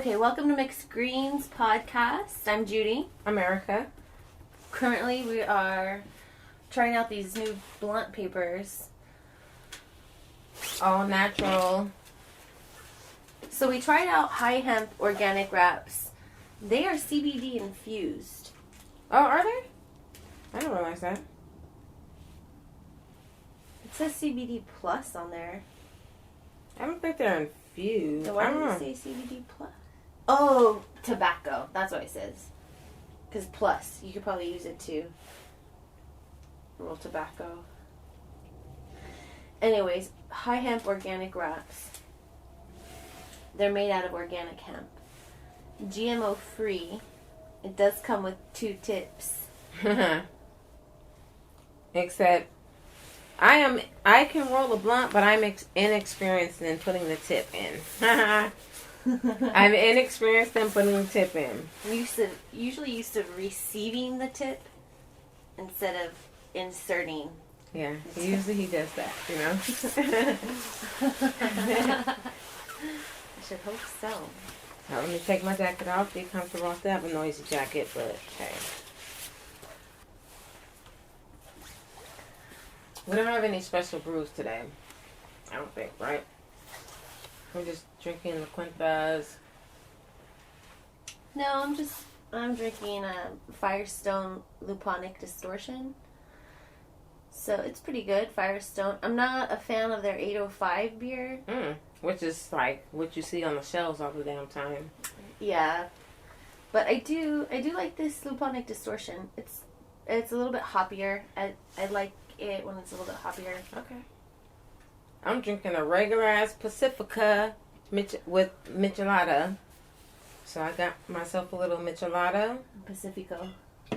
Okay, welcome to Mixed Greens Podcast. I'm Judy. I'm Erica. Currently, we are trying out these new blunt papers. All natural. So we tried out high hemp organic wraps. They are CBD infused. Oh, are they? I didn't realize that. It says CBD plus on there. I don't think they're infused. So why does it say CBD plus? Oh, tobacco. That's what it says. Because plus, you could probably use it to roll tobacco. Anyways, high hemp organic wraps. They're made out of organic hemp. GMO free. It does come with 2 tips. Except, I can roll a blunt, but I'm inexperienced in putting the tip in. I'm inexperienced in putting the tip in. Usually used to receiving the tip instead of inserting. Yeah, usually he does that, you know. I should hope so. Now, let me take my jacket off. Be comfortable. I still have a noisy jacket, but hey. We don't have any special brews today. I don't think, right? We're just drinking the Quintas. No, I'm drinking a Firestone Luponic Distortion. So it's pretty good, Firestone. I'm not a fan of their 805 beer. Which is like what you see on the shelves all the damn time. Yeah. But I do like this Luponic Distortion. It's a little bit hoppier. I like it when it's a little bit hoppier. Okay. I'm drinking a regular ass Pacifica with Michelada. So I got myself a little Michelada. Pacifico.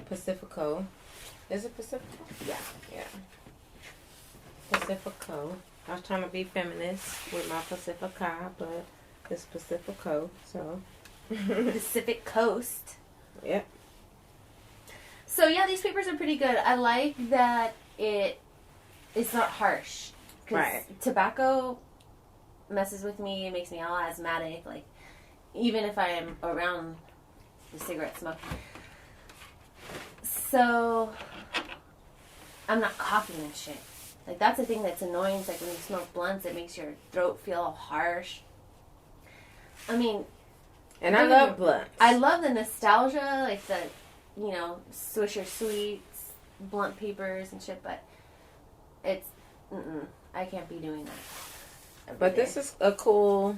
Pacifico. Is it Pacifico? Yeah. Yeah. Pacifico. I was trying to be feminist with my Pacifica, but it's Pacifico, so. Pacific Coast. Yep. So yeah, these papers are pretty good. I like that it's not harsh. Right. Tobacco messes with me. It makes me all asthmatic. Like, even if I am around the cigarette smoke. So, I'm not coughing and shit. Like, that's the thing that's annoying. It's like when you smoke blunts, it makes your throat feel all harsh. I mean... And I love blunts. I love the nostalgia, like the, Swisher Sweets, blunt papers and shit, but it's... I can't be doing that. But this is a cool...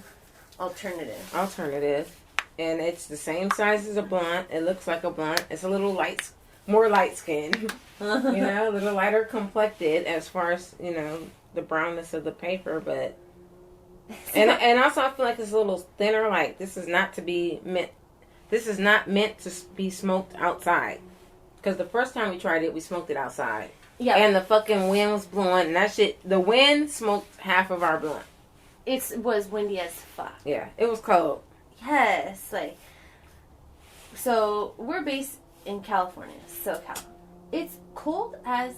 Alternative. And it's the same size as a blunt. It looks like a blunt. It's a little more light skinned. A little lighter complected as far as, the brownness of the paper. But and also I feel like it's a little thinner. Like, this is not meant to be smoked outside. Because the first time we tried it, we smoked it outside. Yeah. And the fucking wind was blowing. And that shit, the wind smoked half of our blunt. It was windy as fuck. Yeah, it was cold. Yes, so we're based in California, SoCal. It's cold as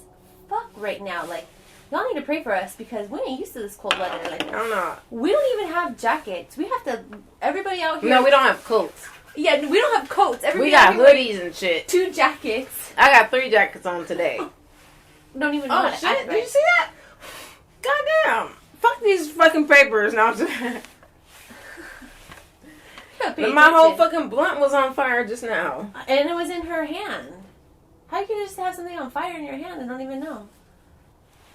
fuck right now. Like, y'all need to pray for us because we ain't used to this cold weather. Like, I don't know. We don't even have jackets. We have to. Everybody out here. No, we don't have coats. Yeah, we don't have coats. We got hoodies and shit. 2 jackets. I got 3 jackets on today. Don't even know. Oh shit! Did you see that? Goddamn! Fuck these fucking papers now. My whole fucking blunt was on fire just now. And it was in her hand. How you can just have something on fire in your hand and don't even know?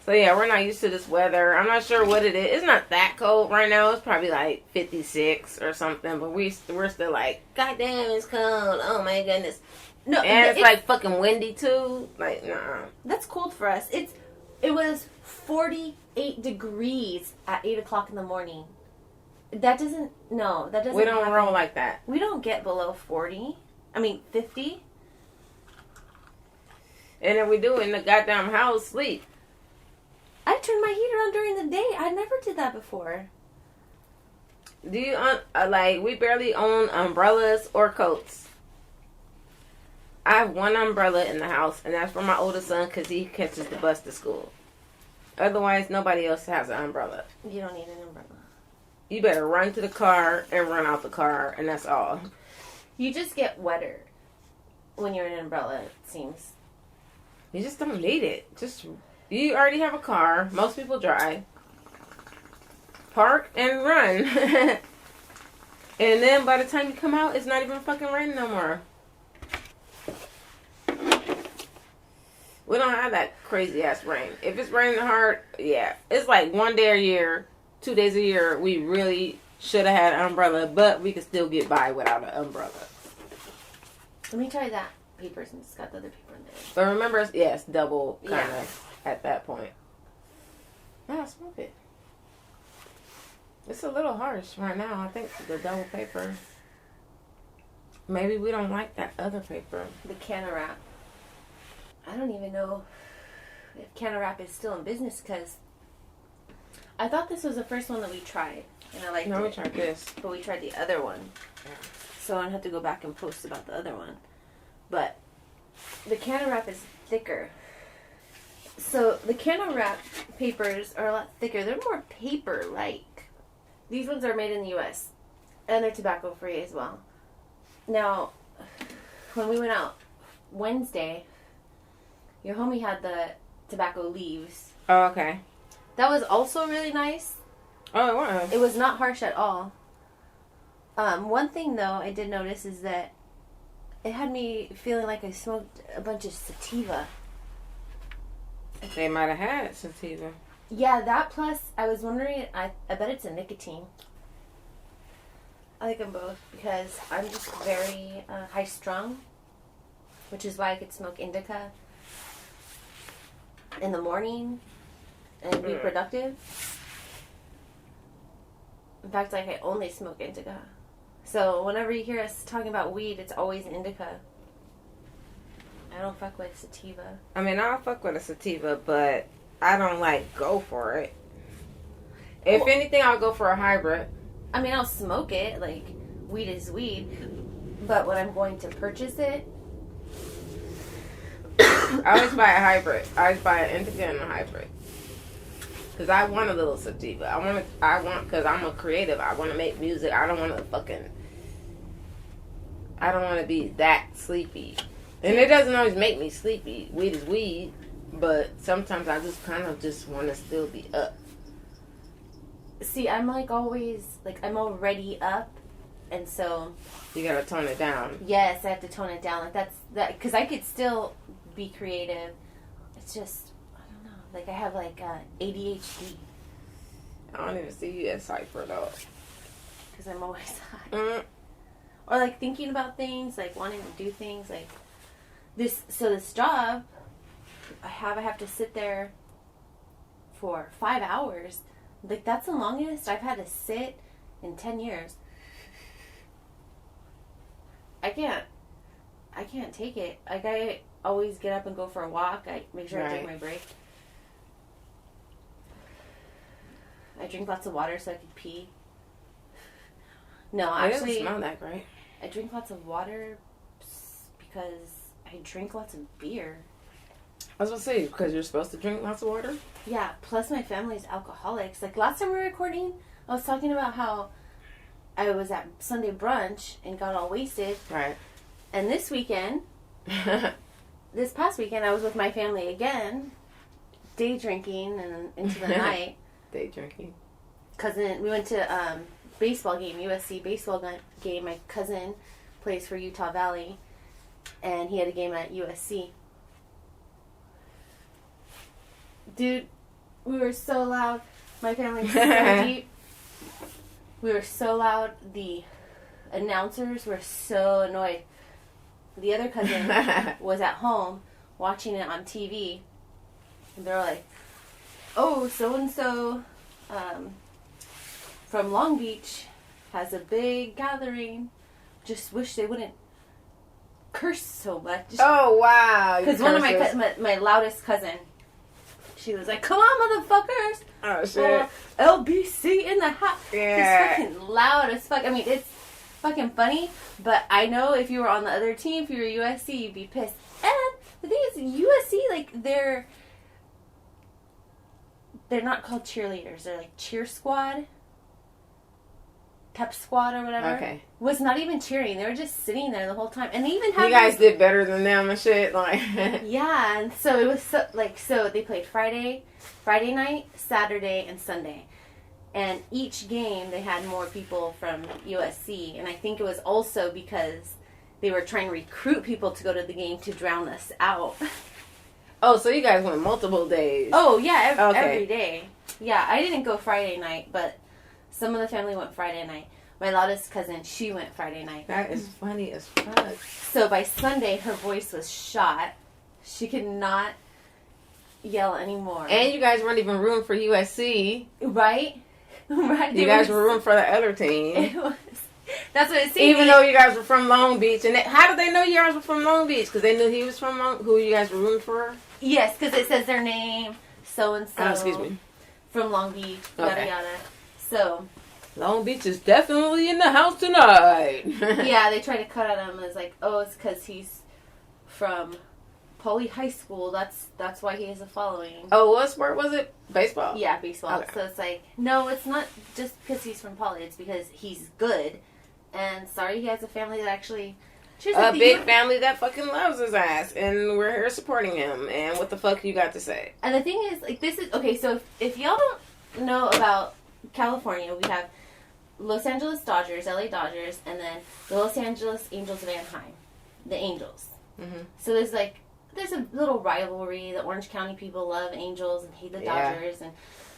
So yeah, we're not used to this weather. I'm not sure what it is. It's not that cold right now. It's probably like 56 or something. But we're still like, goddamn, it's cold. Oh my goodness. No, and it's like fucking windy too. Like, nah. That's cold for us. It was 48 degrees at 8 o'clock in the morning. That doesn't We don't happen. roll like that. We don't get below 40. I mean, 50. And if we do in the goddamn house, sleep. I turn my heater on during the day. I never did that before. Do you, we barely own umbrellas or coats. I have one umbrella in the house, and that's for my oldest son because he catches the bus to school. Otherwise, nobody else has an umbrella. You don't need an umbrella. you better run to the car and run out the car, and that's all. You just get wetter when you're in an umbrella, it seems. You just don't need it. Just, you already have a car. Most people drive. Park and run. And then by the time you come out, it's not even fucking raining no more. We don't have that crazy ass rain. If it's raining hard, yeah. It's like 1 day a year, 2 days a year, we really should have had an umbrella, but we could still get by without an umbrella. Let me try that paper since it's got the other paper in there. But remember, yes, double kind of at that point. Yeah, smoke it. It's a little harsh right now. I think the double paper. Maybe we don't like that other paper. The Canna Wrap. I don't even know if Canna Wrap is still in business because I thought this was the first one that we tried. And I liked it. No, we tried this. But we tried the other one. Yeah. So I don't have to go back and post about the other one. But the Canna Wrap is thicker. So the Canna Wrap papers are a lot thicker. They're more paper-like. These ones are made in the U.S. And they're tobacco-free as well. Now, when we went out Wednesday, your homie had the tobacco leaves. Oh, okay. That was also really nice. Oh, it was. It was not harsh at all. One thing, though, I did notice is that it had me feeling like I smoked a bunch of sativa. They might have had sativa. Yeah, that plus, I was wondering, I bet it's a nicotine. I like them both because I'm just very high-strung, which is why I could smoke indica in the morning and be productive. In fact, like, I only smoke indica. So whenever you hear us talking about weed, it's always indica. I don't fuck with sativa. I mean, I'll fuck with a sativa, but I don't, like, go for it. If anything, I'll go for a hybrid. I mean, I'll smoke it. Like, weed is weed. But when I'm going to purchase it... I always buy a hybrid. I always buy an indica and a hybrid. Because I want a little sativa. Because I'm a creative. I want to make music. I don't want to be that sleepy. And it doesn't always make me sleepy. Weed is weed. But sometimes I just kind of just want to still be up. See, I'm like always, like, I'm already up. And so... You gotta tone it down. Yes, I have to tone it down. Like, that because I could still be creative. It's just, I don't know. Like, I have, like, ADHD. I don't even see you as hyper, though. Because I'm always high. Or, like, thinking about things, like, wanting to do things, like... This job, I have to sit there for 5 hours. Like, that's the longest I've had to sit in 10 years. I can't take it. Like, I always get up and go for a walk. I make sure I take my break. I drink lots of water so I can pee. No, actually... It doesn't smell that great. I drink lots of water because I drink lots of beer. I was going to say, because you're supposed to drink lots of water? Yeah, plus my family's alcoholics. Like, last time we were recording, I was talking about how I was at Sunday brunch and got all wasted. Right. And this past weekend, I was with my family again, day drinking and into the night. Day drinking. We went to baseball game, USC baseball game. My cousin plays for Utah Valley, and he had a game at USC. Dude, we were so loud. My family was so deep. We were so loud. The announcers were so annoyed. The other cousin was at home watching it on TV. And they were like, oh, so-and-so from Long Beach has a big gathering. Just wish they wouldn't curse so much. Oh, wow. Because one of my loudest cousin, she was like, come on, motherfuckers. Oh, shit. LBC in the house. Yeah. It's fucking loud as fuck. I mean, it's fucking funny, but I know if you were on the other team, if you were USC, you'd be pissed. And the thing is, USC, like, they're not called cheerleaders. They're like cheer squad. pep squad or whatever. Okay. Was not even cheering. They were just sitting there the whole time. And they even had... You guys did better than them and shit. Like. Yeah, and so it was so they played Friday night, Saturday, and Sunday. And each game they had more people from USC. And I think it was also because they were trying to recruit people to go to the game to drown us out. Oh, so you guys went multiple days. Oh, yeah, every day. Yeah, I didn't go Friday night, but some of the family went Friday night. My loudest cousin, she went Friday night. That is funny as fuck. So by Sunday, her voice was shot. She could not yell anymore. And you guys weren't even rooting for USC. Right? Right. You guys were rooting for the other team. It was. That's what it seemed. Even though you guys were from Long Beach. And how did they know you guys were from Long Beach? Because they knew he was from who you guys were rooting for? Yes, because it says their name, so-and-so. Oh, excuse me. From Long Beach, yada yada. So. Long Beach is definitely in the house tonight. Yeah, they tried to cut at him as like, oh, it's because he's from Poly High School. That's why he has a following. Oh, what sport was it? Baseball? Yeah, baseball. Okay. So it's like, no, it's not just because he's from Poly. It's because he's good. And sorry, he has a family that actually... A big family that fucking loves his ass, and we're here supporting him. And what the fuck you got to say? And the thing is, like, this is okay. So if y'all don't know about California, we have Los Angeles Dodgers, LA Dodgers, and then the Los Angeles Angels of Anaheim, the Angels. Mm-hmm. So there's a little rivalry. The Orange County people love Angels and hate the Dodgers, and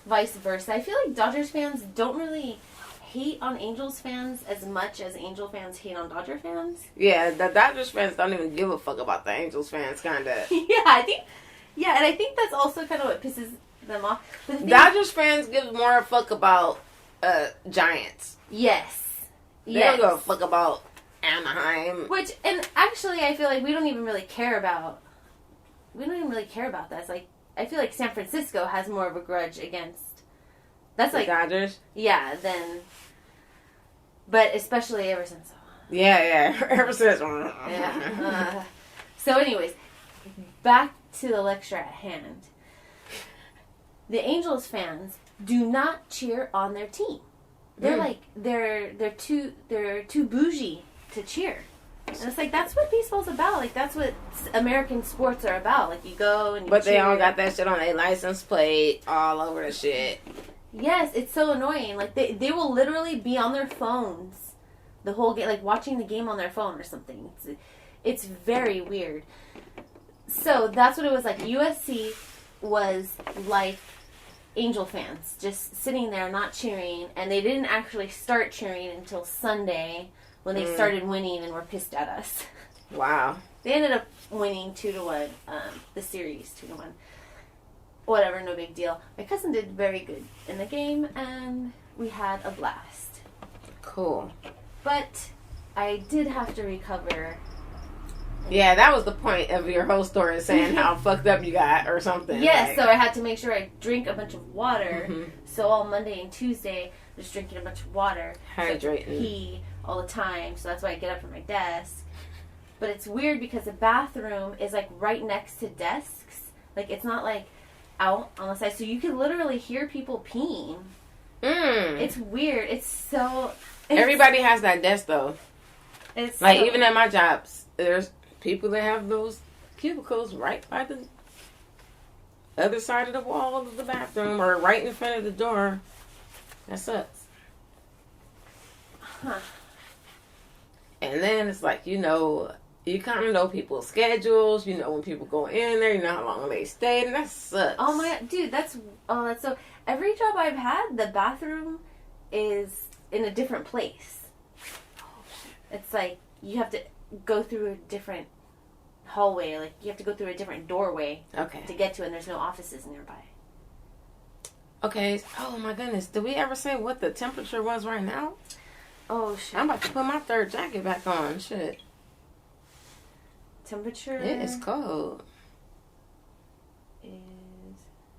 vice versa. I feel like Dodgers fans don't really hate on Angels fans as much as Angel fans hate on Dodger fans. Yeah, the Dodgers fans don't even give a fuck about the Angels fans, kind of. And I think that's also kind of what pisses them off. Dodgers fans give more a fuck about Giants. Yes. They don't give a fuck about Anaheim. And actually, I feel like we don't even really care about that. It's like, I feel like San Francisco has more of a grudge against... That's the like... Dodgers? Yeah, but especially ever since... Yeah. Ever since... Yeah. So anyways, back to the lecture at hand. The Angels fans do not cheer on their team. They're like... They're too bougie to cheer. And it's like, that's what baseball's about. Like, that's what American sports are about. Like, you go and you But cheer. they all got that shit on their license plate all over the shit. Yes, it's so annoying. Like, they will literally be on their phones the whole game, like watching the game on their phone or something. It's very weird. So that's what it was like. USC was like Angel fans, just sitting there not cheering, and they didn't actually start cheering until Sunday when they started winning and were pissed at us. Wow. They ended up winning 2-1, the series 2-1. Whatever, no big deal. My cousin did very good in the game, and we had a blast. Cool. But I did have to recover. Yeah, that was the point of your whole story, saying how fucked up you got or something. Yes, so I had to make sure I drink a bunch of water. Mm-hmm. So all Monday and Tuesday, just drinking a bunch of water. Hydrating. Pee all the time, so that's why I get up from my desk. But it's weird because the bathroom is like right next to desks. Like, it's not like out on the side, so you can literally hear people peeing. It's weird. Everybody has that desk though. It's like, even at my jobs, there's people that have those cubicles right by the other side of the wall of the bathroom or right in front of the door. That sucks. Huh. And then it's like, you kind of know people's schedules. You know when people go in there. You know how long they stayed. And that sucks. Oh my god, dude, that's so... Every job I've had, the bathroom is in a different place. It's like, you have to go through a different hallway. Like, you have to go through a different doorway to get to it, and there's no offices nearby. Okay. Oh my goodness. Did we ever say what the temperature was right now? Oh, shit. I'm about to put my third jacket back on. Shit. Temperature? It is cold.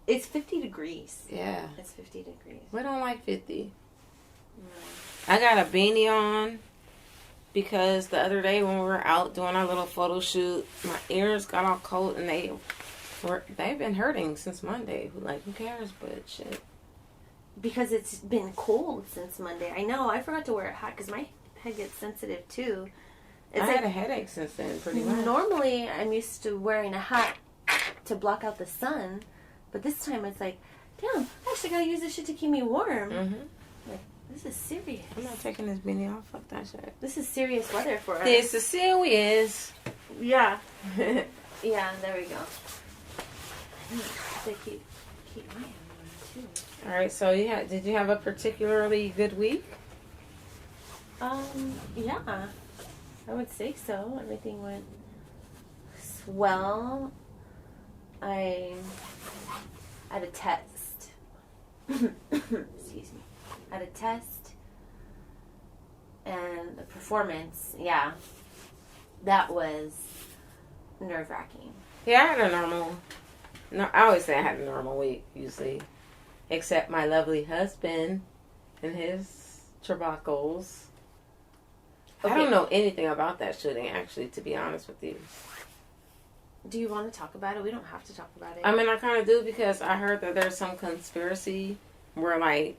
It's 50 degrees. Yeah. It's 50 degrees. We don't like 50. No. I got a beanie on because the other day when we were out doing our little photo shoot, my ears got all cold and they've been hurting since Monday. Like, who cares? But shit. because it's been cold since Monday. I know. I forgot to wear a hat because my head gets sensitive too. I had a headache since then, pretty much. Normally, I'm used to wearing a hat to block out the sun, but this time it's like, damn, I actually gotta use this shit to keep me warm. Mm-hmm. Like, this is serious. I'm not taking this beanie off. Fuck that shit. This is serious weather for us. This is serious. Yeah. Yeah, there we go. They keep my hand warm too. All right, so did you have a particularly good week? Yeah, I would say so. Everything went well. I had a test. Excuse me. I had a test and the performance. Yeah, that was nerve-wracking. Yeah, I had a normal. No, I always say I had a normal week usually, except my lovely husband and his trabacles. Okay. I don't know anything about that shooting, actually, to be honest with you. Do you want to talk about it? We don't have to talk about it. I mean, I kind of do because I heard that there's some conspiracy where, like,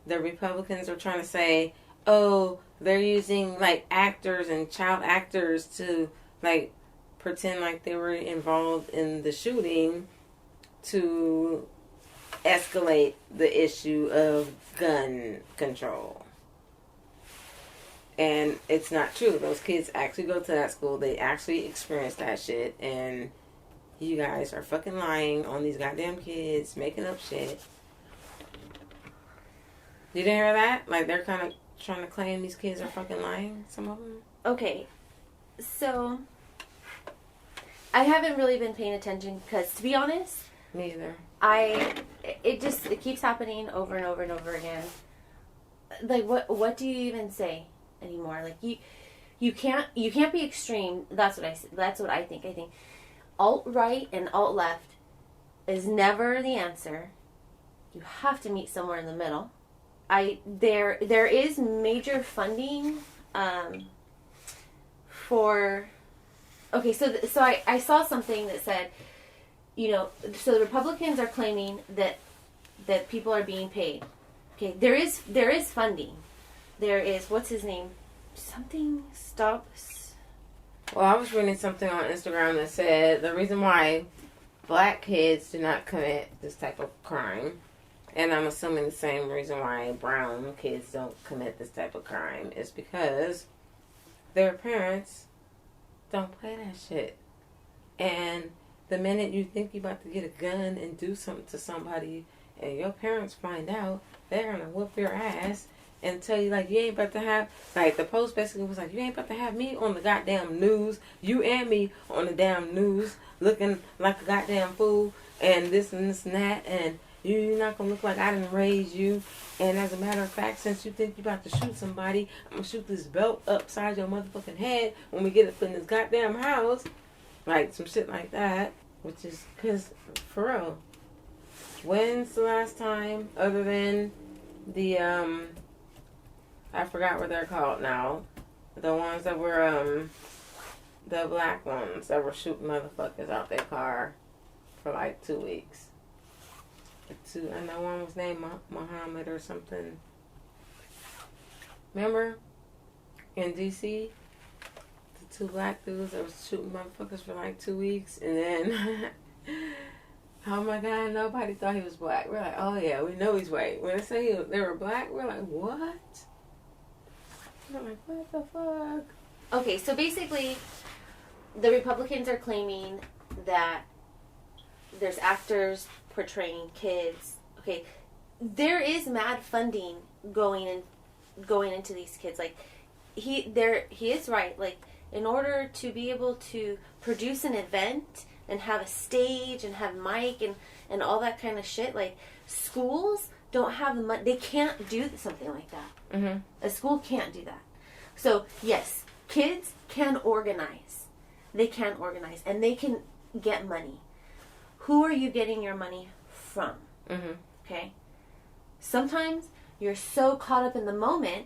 the Republicans are trying to say, oh, they're using, like, actors and child actors to, like, pretend like they were involved in the shooting to escalate the issue of gun control. And it's not true. Those kids actually go to that school. They actually experience that shit. And you guys are fucking lying on these goddamn kids, making up shit. You didn't hear that? Like, they're kind of trying to claim these kids are fucking lying, some of them. Okay. So, I haven't really been paying attention because, to be honest... Me either. It keeps happening over and over and over again. Like, what do you even say anymore? Like, you can't be extreme. That's what I think. I think alt-right and alt-left is never the answer. You have to meet somewhere in the middle. There is major funding for... Okay, so I saw something that said, you know, so the Republicans are claiming that people are being paid. Okay, there is funding. There is, what's his name? Something stops. Well, I was reading something on Instagram that said the reason why black kids do not commit this type of crime, and I'm assuming the same reason why brown kids don't commit this type of crime, is because their parents don't play that shit. And the minute you think you're about to get a gun and do something to somebody and your parents find out, they're going to whoop your ass and tell you, like, you ain't about to have... Like, the post basically was like, you ain't about to have me on the goddamn news. You and me on the damn news looking like a goddamn fool and this and this and that. And you're not going to look like I didn't raise you. And as a matter of fact, since you think you're about to shoot somebody, I'm going to shoot this belt upside your motherfucking head when we get up in this goddamn house. Like, some shit like that. Which is, because, for real, when's the last time, other than the, I forgot what they're called now, the ones that were, the black ones that were shooting motherfuckers out their car for like 2 weeks. I know one was named Muhammad or something. Remember? In D.C.? Two black dudes that was shooting motherfuckers for like 2 weeks, and then oh my god, nobody thought he was black. We're like, oh yeah, we know he's white. When they say they were black, we're like, what? We're like, what the fuck? Okay, so basically, the Republicans are claiming that there's actors portraying kids. Okay, there is mad funding going into these kids. Like, he is right. Like, in order to be able to produce an event and have a stage and have mic and all that kind of shit, like, schools don't have the money. They can't do something like that. Mm-hmm. A school can't do that. So, yes, kids can organize. They can organize. And they can get money. Who are you getting your money from? Mm-hmm. Okay? Sometimes you're so caught up in the moment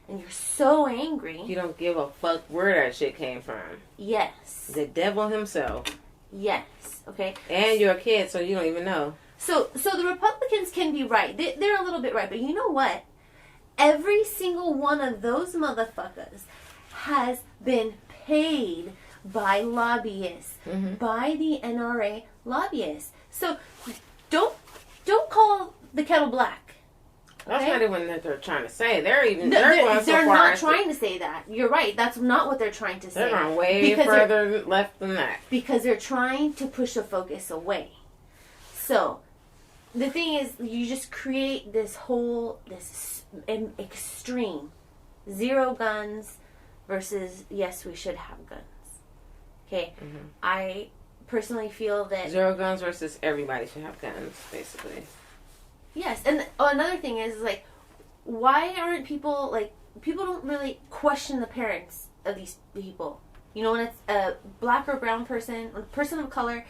and you're so angry. You don't give a fuck where that shit came from. Yes. The devil himself. Yes. Okay? And you're a kid, so you don't even know. So the Republicans can be right. They're a little bit right. But you know what? Every single one of those motherfuckers has been paid by lobbyists, by the NRA lobbyists. So don't call the kettle black. That's okay? not even what they're trying to say. They're going so they're far. Not trying to say that. You're right. That's not what they're trying to say. They're going way further left than that. Because they're trying to push the focus away. So the thing is, you just create this extreme 0 guns versus yes, we should have guns. Okay, I personally feel that 0 guns versus everybody should have guns, basically. Yes, and another thing is like, why aren't people don't really question the parents of these people? You know, when it's a black or brown person, or a person of color,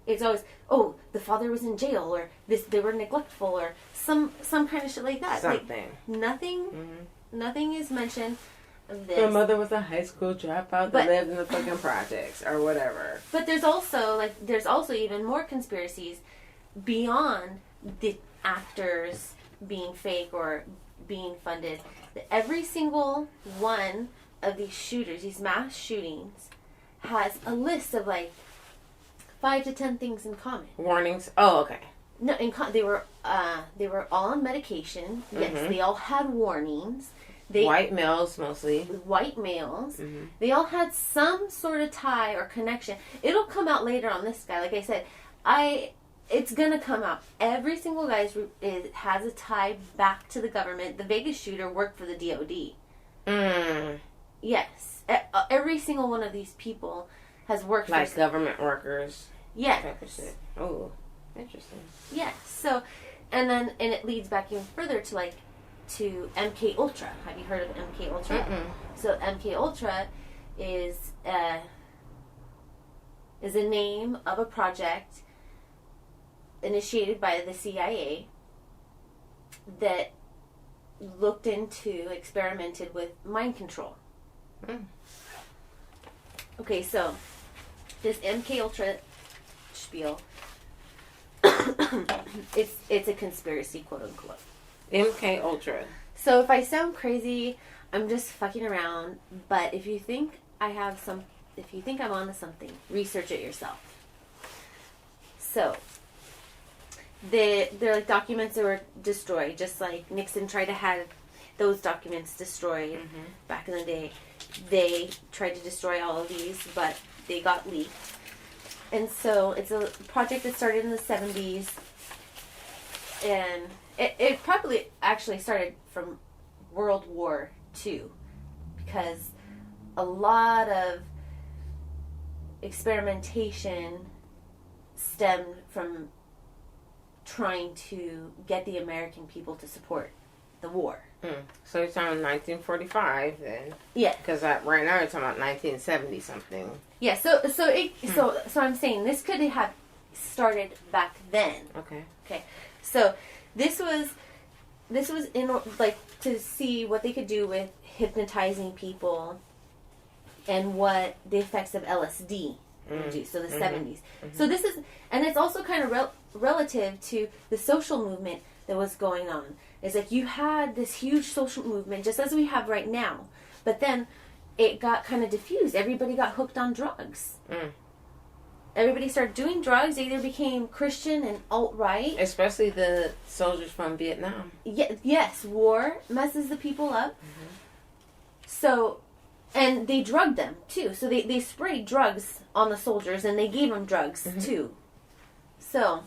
it's always, oh, the father was in jail, or they were neglectful, or some kind of shit like that. Something. Like, nothing is mentioned of this. Their mother was a high school dropout that lived in the fucking projects, or whatever. But there's also even more conspiracies beyond the actors being fake or being funded. Every single one of these shooters, these mass shootings, has a list of like 5 to 10 things in common. Warnings. Oh, okay. No, they were all on medication. Yes, they all had warnings. White males mostly. White males. They all had some sort of tie or connection. It'll come out later on this guy. Like I said, it's gonna come out. Every single guy has a tie back to the government. The Vegas shooter worked for the DOD. Yes, every single one of these people has worked for government workers. Yes. Type of shit. Oh, interesting. Yes. So, and it leads back even further to MK Ultra. Have you heard of MK Ultra? So MK Ultra is a name of a project initiated by the CIA that experimented with mind control. Okay, so this MK Ultra spiel, it's a conspiracy, quote unquote. MK Ultra. So if I sound crazy, I'm just fucking around. But if you think I'm onto something, research it yourself. So they're like documents that were destroyed, just like Nixon tried to have those documents destroyed back in the day. They tried to destroy all of these, but they got leaked. And so it's a project that started in the 70s, and it probably actually started from World War II, because a lot of experimentation stemmed from trying to get the American people to support the war. So you're talking 1945 then? Yeah. Because right now you're talking about 1970 something. Yeah. So I'm saying this could have started back then. Okay. So this was in to see what they could do with hypnotizing people and what the effects of LSD would do. So the 70s. So this is, and it's also kind of relative to the social movement that was going on. It's like you had this huge social movement just as we have right now, but then it got kind of diffused. Everybody got hooked on drugs. Everybody started doing drugs. They either became Christian and alt-right. Especially the soldiers from Vietnam. Yes, war messes the people up. So, and they drugged them too. So they sprayed drugs on the soldiers and they gave them drugs too. So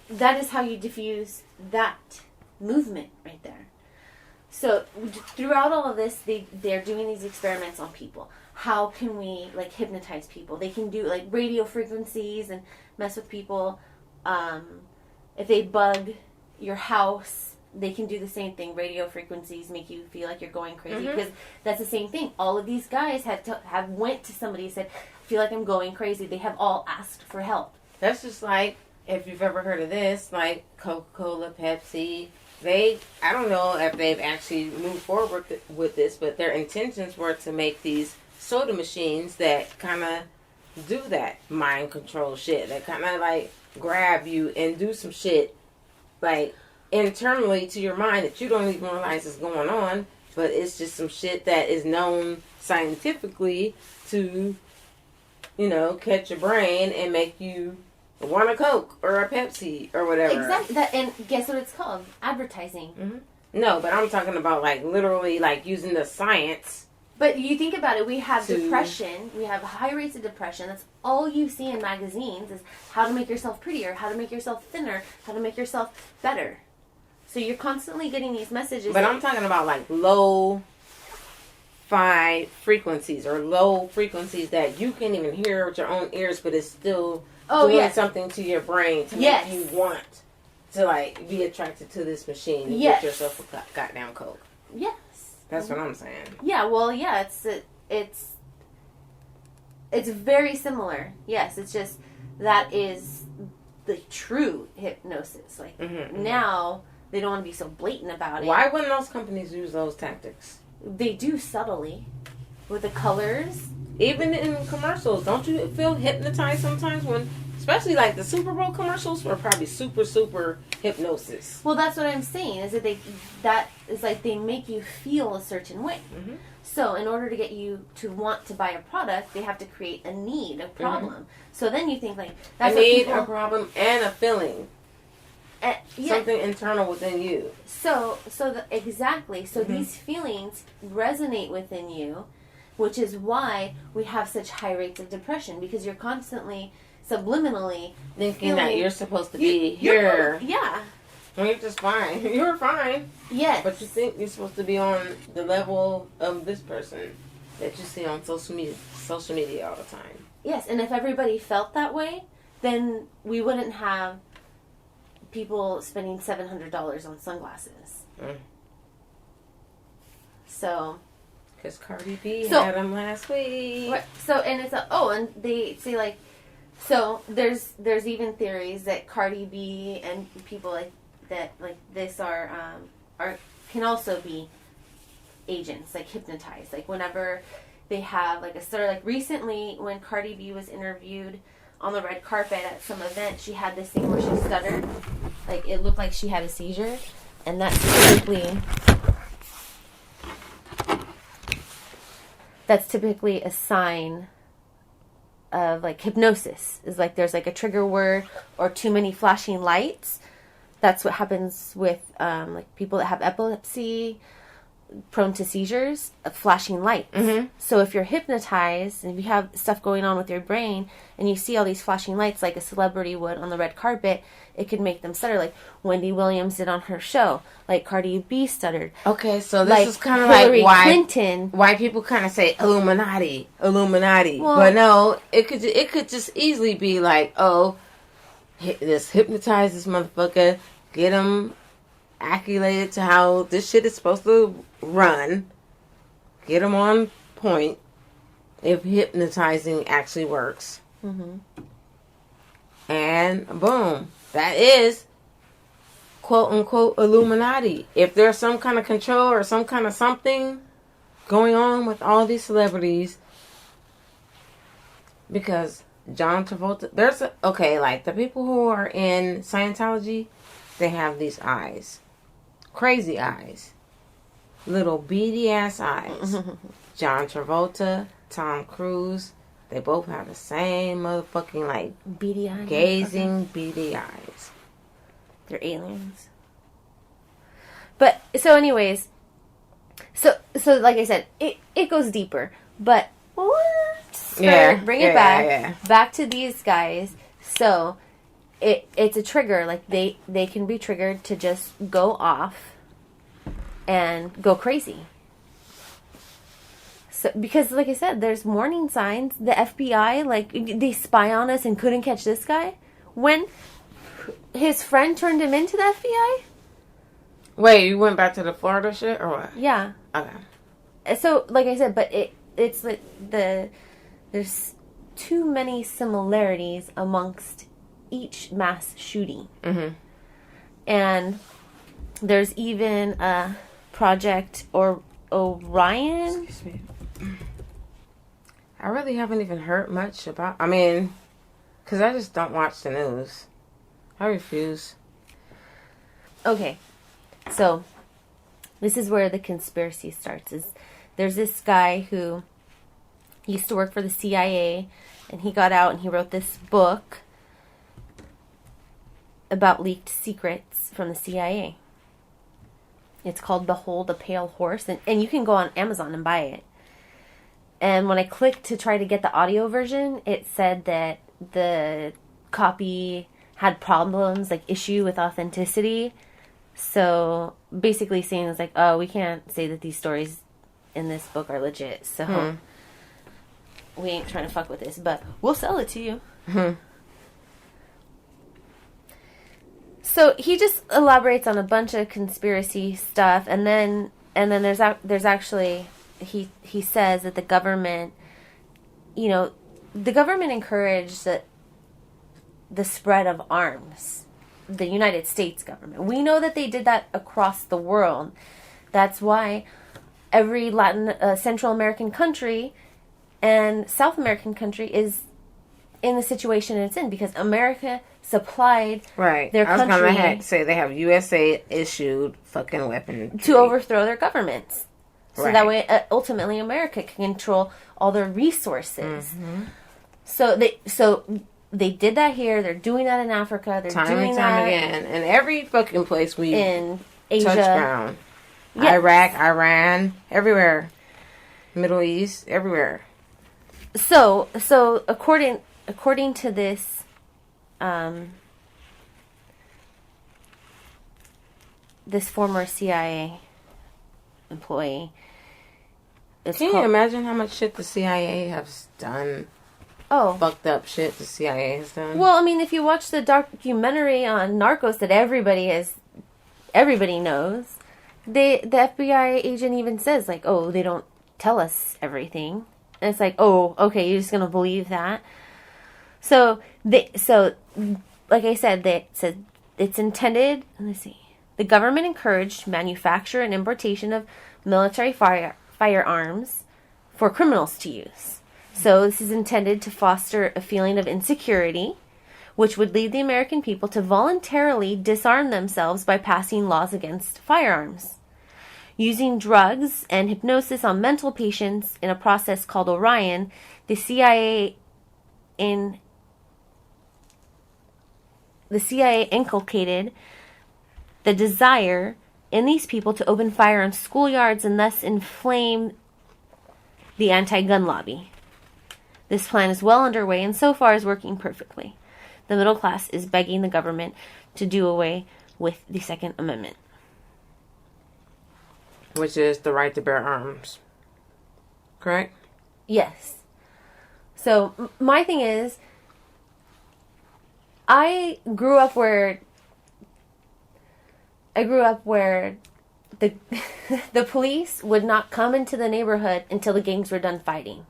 that is how you diffuse that movement right there. So throughout all of this, they're doing these experiments on people. How can we hypnotize people? They can do radio frequencies and mess with people. If they bug your house, they can do the same thing. Radio frequencies make you feel like you're going crazy, because that's the same thing. All of these guys have went to somebody and said, I feel like I'm going crazy. They have all asked for help. That's just like, if you've ever heard of this, like Coca-Cola, Pepsi, I don't know if they've actually moved forward with this, but their intentions were to make these soda machines that kind of do that mind control shit. That kind of grab you and do some shit, like, internally to your mind that you don't even realize is going on, but it's just some shit that is known scientifically to, catch your brain and make you want a Coke or a Pepsi or whatever. Exactly. That, and guess what it's called? Advertising. Mm-hmm. No, but I'm talking about, like, literally, like, using the science. But you think about it, we have depression. We have high rates of depression. That's all you see in magazines is how to make yourself prettier, how to make yourself thinner, how to make yourself better. So you're constantly getting these messages. But I'm talking about, like, low-fi frequencies or low frequencies that you can't even hear with your own ears, but it's still doing something to your brain to make you want to, like, be attracted to this machine and get yourself a goddamn Coke. Yes. That's what I'm saying. Yeah, well, yeah, it's very similar. Yes, it's just that is the true hypnosis. Like, now they don't want to be so blatant about it. Why wouldn't those companies use those tactics? They do subtly with the colors. Even in commercials, don't you feel hypnotized sometimes when, especially like the Super Bowl commercials were probably super, super hypnosis. Well, that's what I'm saying, is that they make you feel a certain way. Mm-hmm. So in order to get you to want to buy a product, they have to create a need, a problem. Mm-hmm. So then you think like, that's a need, a problem, and a feeling. Yeah. Something internal within you. Exactly. So these feelings resonate within you, which is why we have such high rates of depression, because you're constantly, subliminally thinking that you're supposed to be here. Yeah. When you're just fine. You're fine. Yes. But you think you're supposed to be on the level of this person that you see on social media all the time. Yes, and if everybody felt that way, then we wouldn't have people spending $700 on sunglasses. So... Because Cardi B had them last week. Right, so, and it's and they say like, so there's even theories that Cardi B and people like that, like this are can also be agents, like hypnotized. Like whenever they have like a stutter, like recently when Cardi B was interviewed on the red carpet at some event, she had this thing where she stuttered. Like it looked like she had a seizure, and that's typically a sign of like hypnosis. Is like there's like a trigger word or too many flashing lights. That's what happens with like people that have epilepsy, prone to seizures, flashing lights. Mm-hmm. So if you're hypnotized and if you have stuff going on with your brain and you see all these flashing lights like a celebrity would on the red carpet, it could make them stutter, like Wendy Williams did on her show, like Cardi B stuttered. Okay, so this is kind of like why people kind of say Illuminati. Well, but no, it could just easily be like, oh, let's hypnotize this motherfucker, get him acclimated to how this shit is supposed to run, get him on point if hypnotizing actually works. Mm-hmm. And boom, that is quote unquote Illuminati. If there's some kind of control or some kind of something going on with all these celebrities, because John Travolta, like the people who are in Scientology, they have these eyes. Crazy eyes. Little beady ass eyes. John Travolta, Tom Cruise, they both have the same motherfucking like beady eyes. Gazing beady eyes. They're aliens. But so anyways, so like I said, it goes deeper. But bring it back to these guys. So it's a trigger. Like they can be triggered to just go off and go crazy. So because like I said, there's warning signs. The FBI, like they spy on us and couldn't catch this guy when his friend turned him into the FBI. Wait, you went back to the Florida shit or what? Yeah. Okay. So like I said, but it's like there's too many similarities amongst each mass shooting. Mm-hmm. And there's even a Project Orion. Excuse me. I really haven't even heard much about, because I just don't watch the news. I refuse. Okay, so this is where the conspiracy starts. There's this guy who used to work for the CIA, and he got out and he wrote this book about leaked secrets from the CIA. It's called Behold a Pale Horse, and you can go on Amazon and buy it. And when I clicked to try to get the audio version, it said that the copy had problems, like issue with authenticity. So basically saying it's like, oh, we can't say that these stories in this book are legit. So we ain't trying to fuck with this, but we'll sell it to you. So he just elaborates on a bunch of conspiracy stuff, and then there's actually he says that the government, the government encouraged the spread of arms. The United States government. We know that they did that across the world. That's why every Central American country and South American country is in the situation it's in, because America supplied their country. I was going to say they have USA issued fucking weapons to overthrow their governments. So that way, ultimately, America can control all their resources. So they did that here. They're doing that in Africa. They're doing that again. In every fucking place we in Asia, touch ground. Yes. Iraq, Iran, everywhere. Middle East, everywhere. So according to this, this former CIA employee. Can you imagine how much shit the CIA has done? Oh. Fucked up shit the CIA has done. Well, I mean, if you watch the documentary on Narcos that everybody knows, the FBI agent even says, like, oh, they don't tell us everything. And it's like, oh, okay, you're just going to believe that? So, like I said, they said it's intended, let's see, the government encouraged manufacture and importation of military firearms for criminals to use. So this is intended to foster a feeling of insecurity, which would lead the American people to voluntarily disarm themselves by passing laws against firearms. Using drugs and hypnosis on mental patients in a process called Orion, the CIA inculcated the desire in these people to open fire on schoolyards and thus inflame the anti-gun lobby. This plan is well underway and so far is working perfectly. The middle class is begging the government to do away with the Second Amendment. Which is the right to bear arms. Correct? Yes. So, my thing is, I grew up where the the police would not come into the neighborhood until the gangs were done fighting.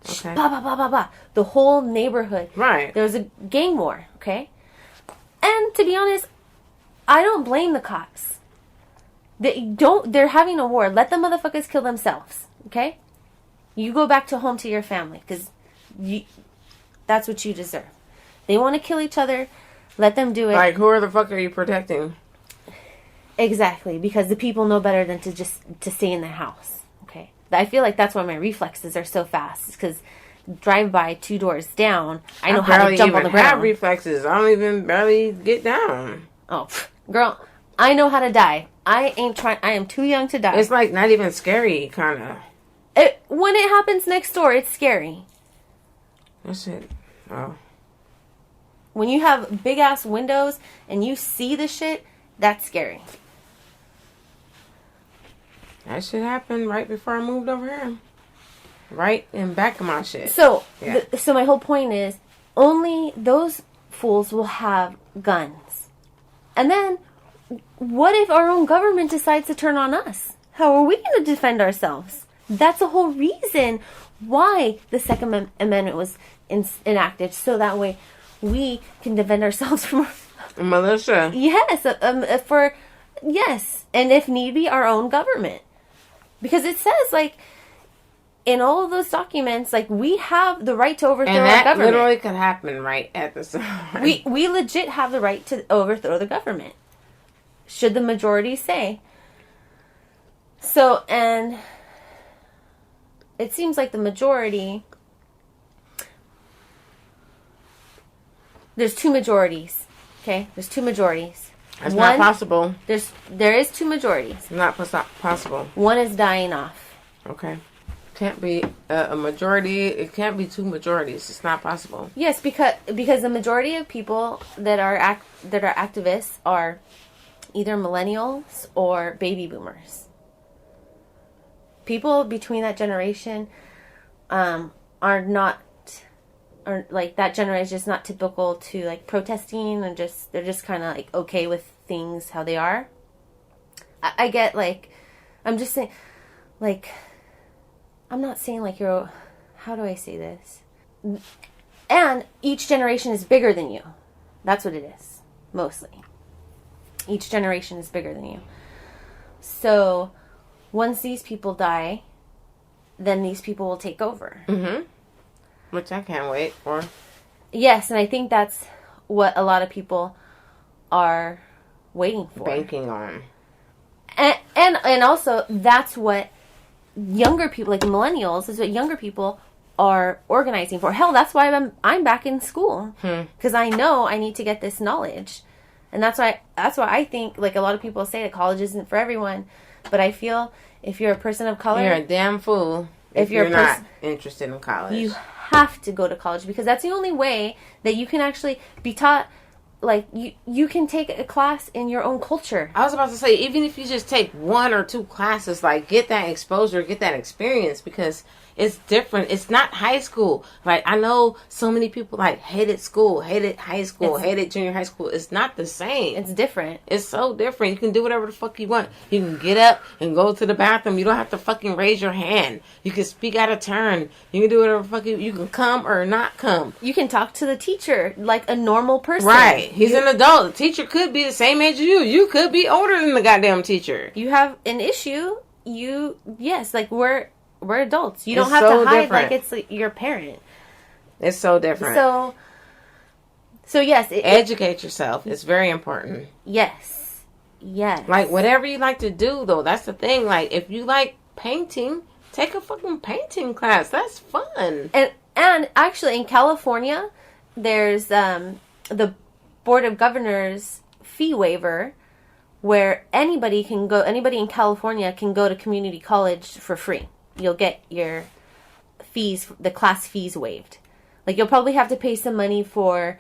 Okay. Bah, bah, bah, bah, bah. The whole neighborhood. Right. There was a gang war, okay? And to be honest, I don't blame the cops. They're having a war. Let the motherfuckers kill themselves, okay? You go back home to your family, because that's what you deserve. They want to kill each other, let them do it. Like, who the fuck are you protecting? Exactly, because the people know better than to stay in the house. Okay, I feel like that's why my reflexes are so fast, because drive by 2 doors down, I know how to jump on the ground. I have reflexes. I don't even barely get down. Oh, girl, I know how to die. I am too young to die. It's like not even scary, kind of. When it happens next door, it's scary. That's it. Oh. When you have big ass windows and you see the shit, that's scary. That shit happened right before I moved over here. Right in back of my shit. So, so my whole point is, only those fools will have guns. And then, what if our own government decides to turn on us? How are we going to defend ourselves? That's the whole reason why the Second Amendment was enacted. So that way, we can defend ourselves from militia. Yes, yes, and if need be, our own government. Because it says, like, in all of those documents, like, we have the right to overthrow and our that government. literally could happen right at the time. We legit have the right to overthrow the government. Should the majority say. So, and it seems like the majority... There's two majorities. Okay? There's two majorities. It's not possible. There is two majorities. Not possible. One is dying off. Okay. Can't be a majority. It can't be two majorities. It's not possible. Yes, because the majority of people that are activists are either millennials or baby boomers. People between that generation are like, that generation is not typical to, like, protesting, and they're just kind of, like, okay with things how they are. I get, like, I'm just saying, like, I'm not saying, like, how do I say this? And each generation is bigger than you. That's what it is, mostly. Each generation is bigger than you. So, once these people die, then these people will take over. Mm-hmm. Which I can't wait for. Yes, and I think that's what a lot of people are waiting for. Banking on. And also, that's what younger people, like millennials, is what younger people are organizing for. Hell, that's why I'm back in school. Because I know I need to get this knowledge. And that's why I think, like, a lot of people say that college isn't for everyone. But I feel if you're a person of color... You're a damn fool if you're not interested in college. You have to go to college, because that's the only way that you can actually be taught, like, you can take a class in your own culture. I was about to say, even if you just take 1 or 2 classes, like, get that exposure, get that experience, because it's different. It's not high school. Like, I know so many people, like, hated school, hated high school, hated junior high school. It's not the same. It's different. It's so different. You can do whatever the fuck you want. You can get up and go to the bathroom. You don't have to fucking raise your hand. You can speak out of turn. You can do whatever the fuck you can come or not come. You can talk to the teacher like a normal person. Right. He's an adult. The teacher could be the same age as you. You could be older than the goddamn teacher. You have an issue. Yes, like, we're adults. You don't It's have so to hide different. like it's, like, your parent. It's so different. So yes. Educate yourself. It's very important. Yes. Yes. Like, whatever you like to do, though, that's the thing. Like, if you like painting, take a fucking painting class. That's fun. And actually, in California, there's the Board of Governors fee waiver, where anybody in California can go to community college for free. You'll get your fees, the class fees waived. Like, you'll probably have to pay some money for,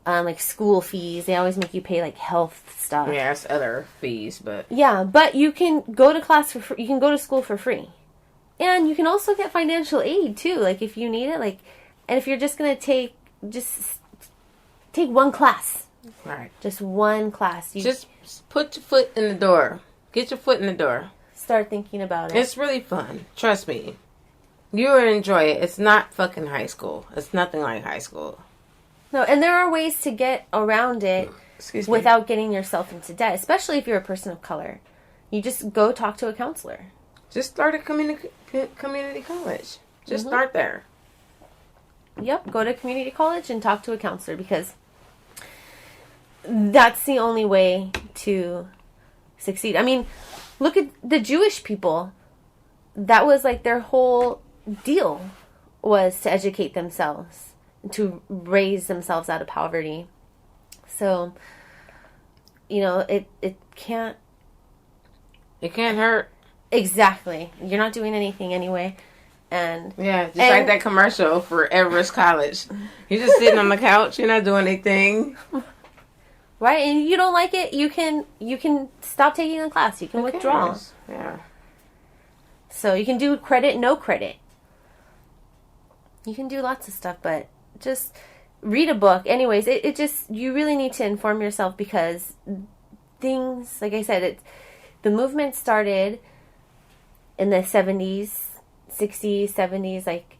like, school fees. They always make you pay, like, health stuff. Yeah, it's other fees, but... Yeah, but you can go to class for free. You can go to school for free. And you can also get financial aid, too. Like, if you need it, like... And if you're just going to take one class. Right. Just one class. Just put your foot in the door. Get your foot in the door. Start thinking about it. It's really fun. Trust me. You will enjoy it. It's not fucking high school. It's nothing like high school. No, and there are ways to get around it without getting yourself into debt, especially if you're a person of color. You just go talk to a counselor. Just start a community college. Just start there. Yep, go to community college and talk to a counselor, because that's the only way to succeed. I mean, look at the Jewish people. That was, like, their whole deal, was to educate themselves, to raise themselves out of poverty. So, you know, it can't... It can't hurt. Exactly. You're not doing anything anyway. And yeah, just like that commercial for Everest College. You're just sitting on the couch. You're not doing anything. Right, and you don't like it, you can stop taking the class. You can withdraw. Yeah. So you can do credit, no credit. You can do lots of stuff, but just read a book. Anyways, it just, you really need to inform yourself, because things, like I said, the movement started in the 70s, 60s, 70s, like,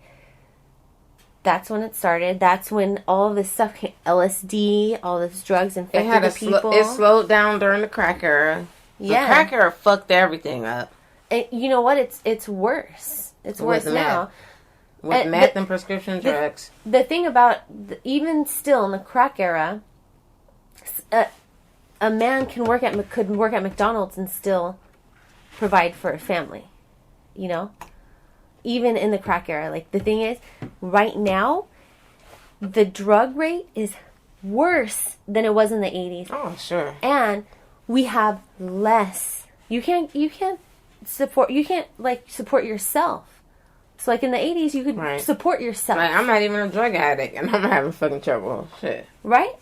that's when it started. That's when all of this stuff came, LSD, all this drugs infected the people. It slowed down during the crack era. The crack era fucked everything up. You know what? It's worse. It's worse now. With meth and prescription drugs. The thing about, even still in the crack era, a man could work at McDonald's and still provide for a family. You know? Even in the crack era. Like, the thing is, right now, the drug rate is worse than it was in the 80s. Oh, sure. And we have less. You can't support yourself. So, like, in the 80s, you could support yourself. Like, I'm not even a drug addict, and I'm having fucking trouble. Shit. Right?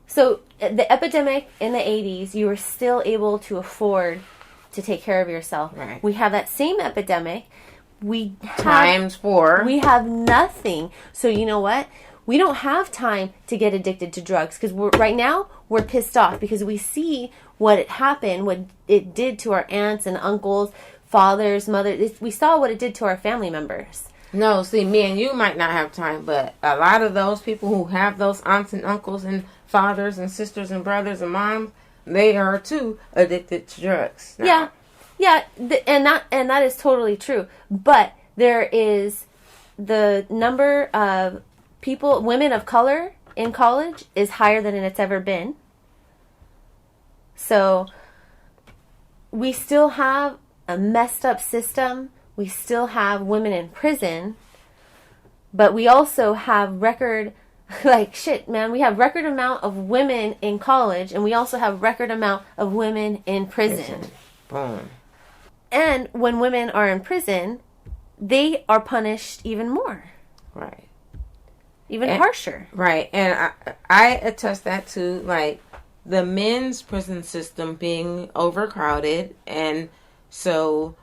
So, the epidemic in the 80s, you were still able to afford to take care of yourself. Right. We have that same epidemic. Times 4. We have nothing. So, you know what? We don't have time to get addicted to drugs, because right now, we're pissed off because we see what it happened, what it did to our aunts and uncles, fathers, mothers. We saw what it did to our family members. No, see, me and you might not have time, but a lot of those people who have those aunts and uncles and fathers and sisters and brothers and moms, they are too addicted to drugs now. Yeah, and that is totally true. But there is the number of women of color in college is higher than it's ever been. So we still have a messed up system. We still have women in prison, but we also have record amount of women in college, and we also have record amount of women in prison. Boom. And when women are in prison, they are punished even more. Right. Even harsher. Right. And I attest that to, like, the men's prison system being overcrowded, and so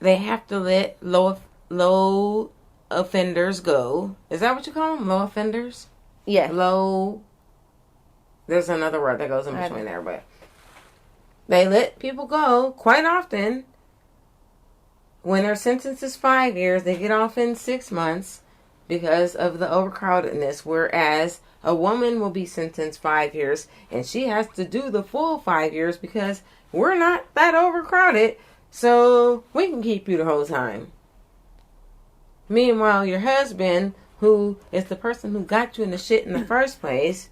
they have to let low offenders go. Is that what you call them? Low offenders? Yeah. There's another word that goes in between there, but they let people go quite often. When their sentence is 5 years, they get off in 6 months because of the overcrowdedness, whereas a woman will be sentenced 5 years and she has to do the full 5 years because we're not that overcrowded, so we can keep you the whole time. Meanwhile, your husband, who is the person who got you in the shit in the first place,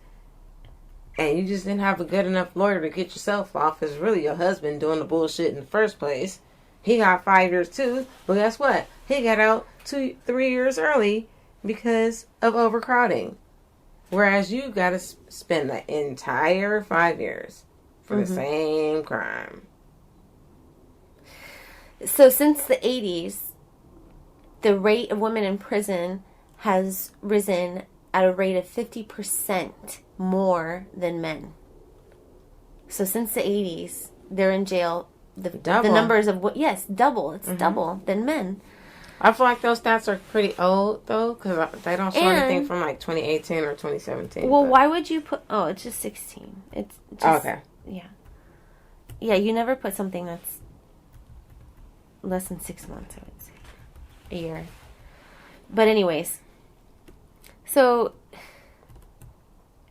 and you just didn't have a good enough lawyer to get yourself off, is really your husband doing the bullshit in the first place. He got 5 years too, but guess what? He got out 3 years early because of overcrowding. Whereas you got to spend the entire 5 years for the same crime. So since the 80s, the rate of women in prison has risen at a rate of 50% more than men. So since the 80s, they're in jail. The numbers of double. It's double than men. I feel like those stats are pretty old, though, because they don't show anything from, like, 2018 or 2017. Well, why would you put... Oh, it's just 16. It's just... Okay. Yeah. Yeah, you never put something that's less than 6 months, I would say. A year. But anyways. So,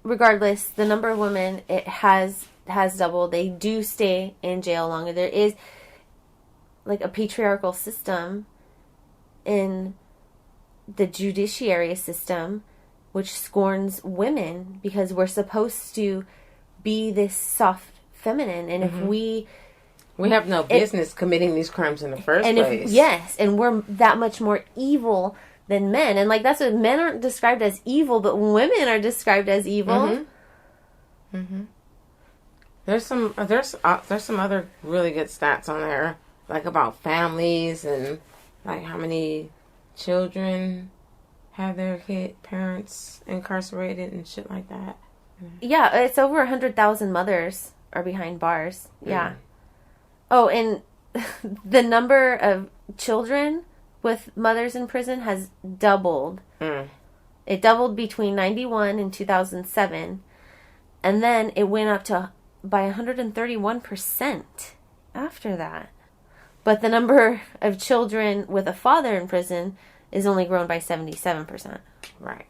regardless, the number of women, it has doubled. They do stay in jail longer. There is, like, a patriarchal system in the judiciary system which scorns women because we're supposed to be this soft feminine, and if we have no business committing these crimes in the first place. And we're that much more evil than men, and like that's what men aren't described as evil, but women are described as evil. There's some other really good stats on there, like about families and like how many children have their parents incarcerated and shit like that. Yeah, it's over 100,000 mothers are behind bars. Yeah. Oh, and the number of children with mothers in prison has doubled. It doubled between 91 and 2007, and then it went up by 131% after that. But the number of children with a father in prison is only grown by 77%. Right.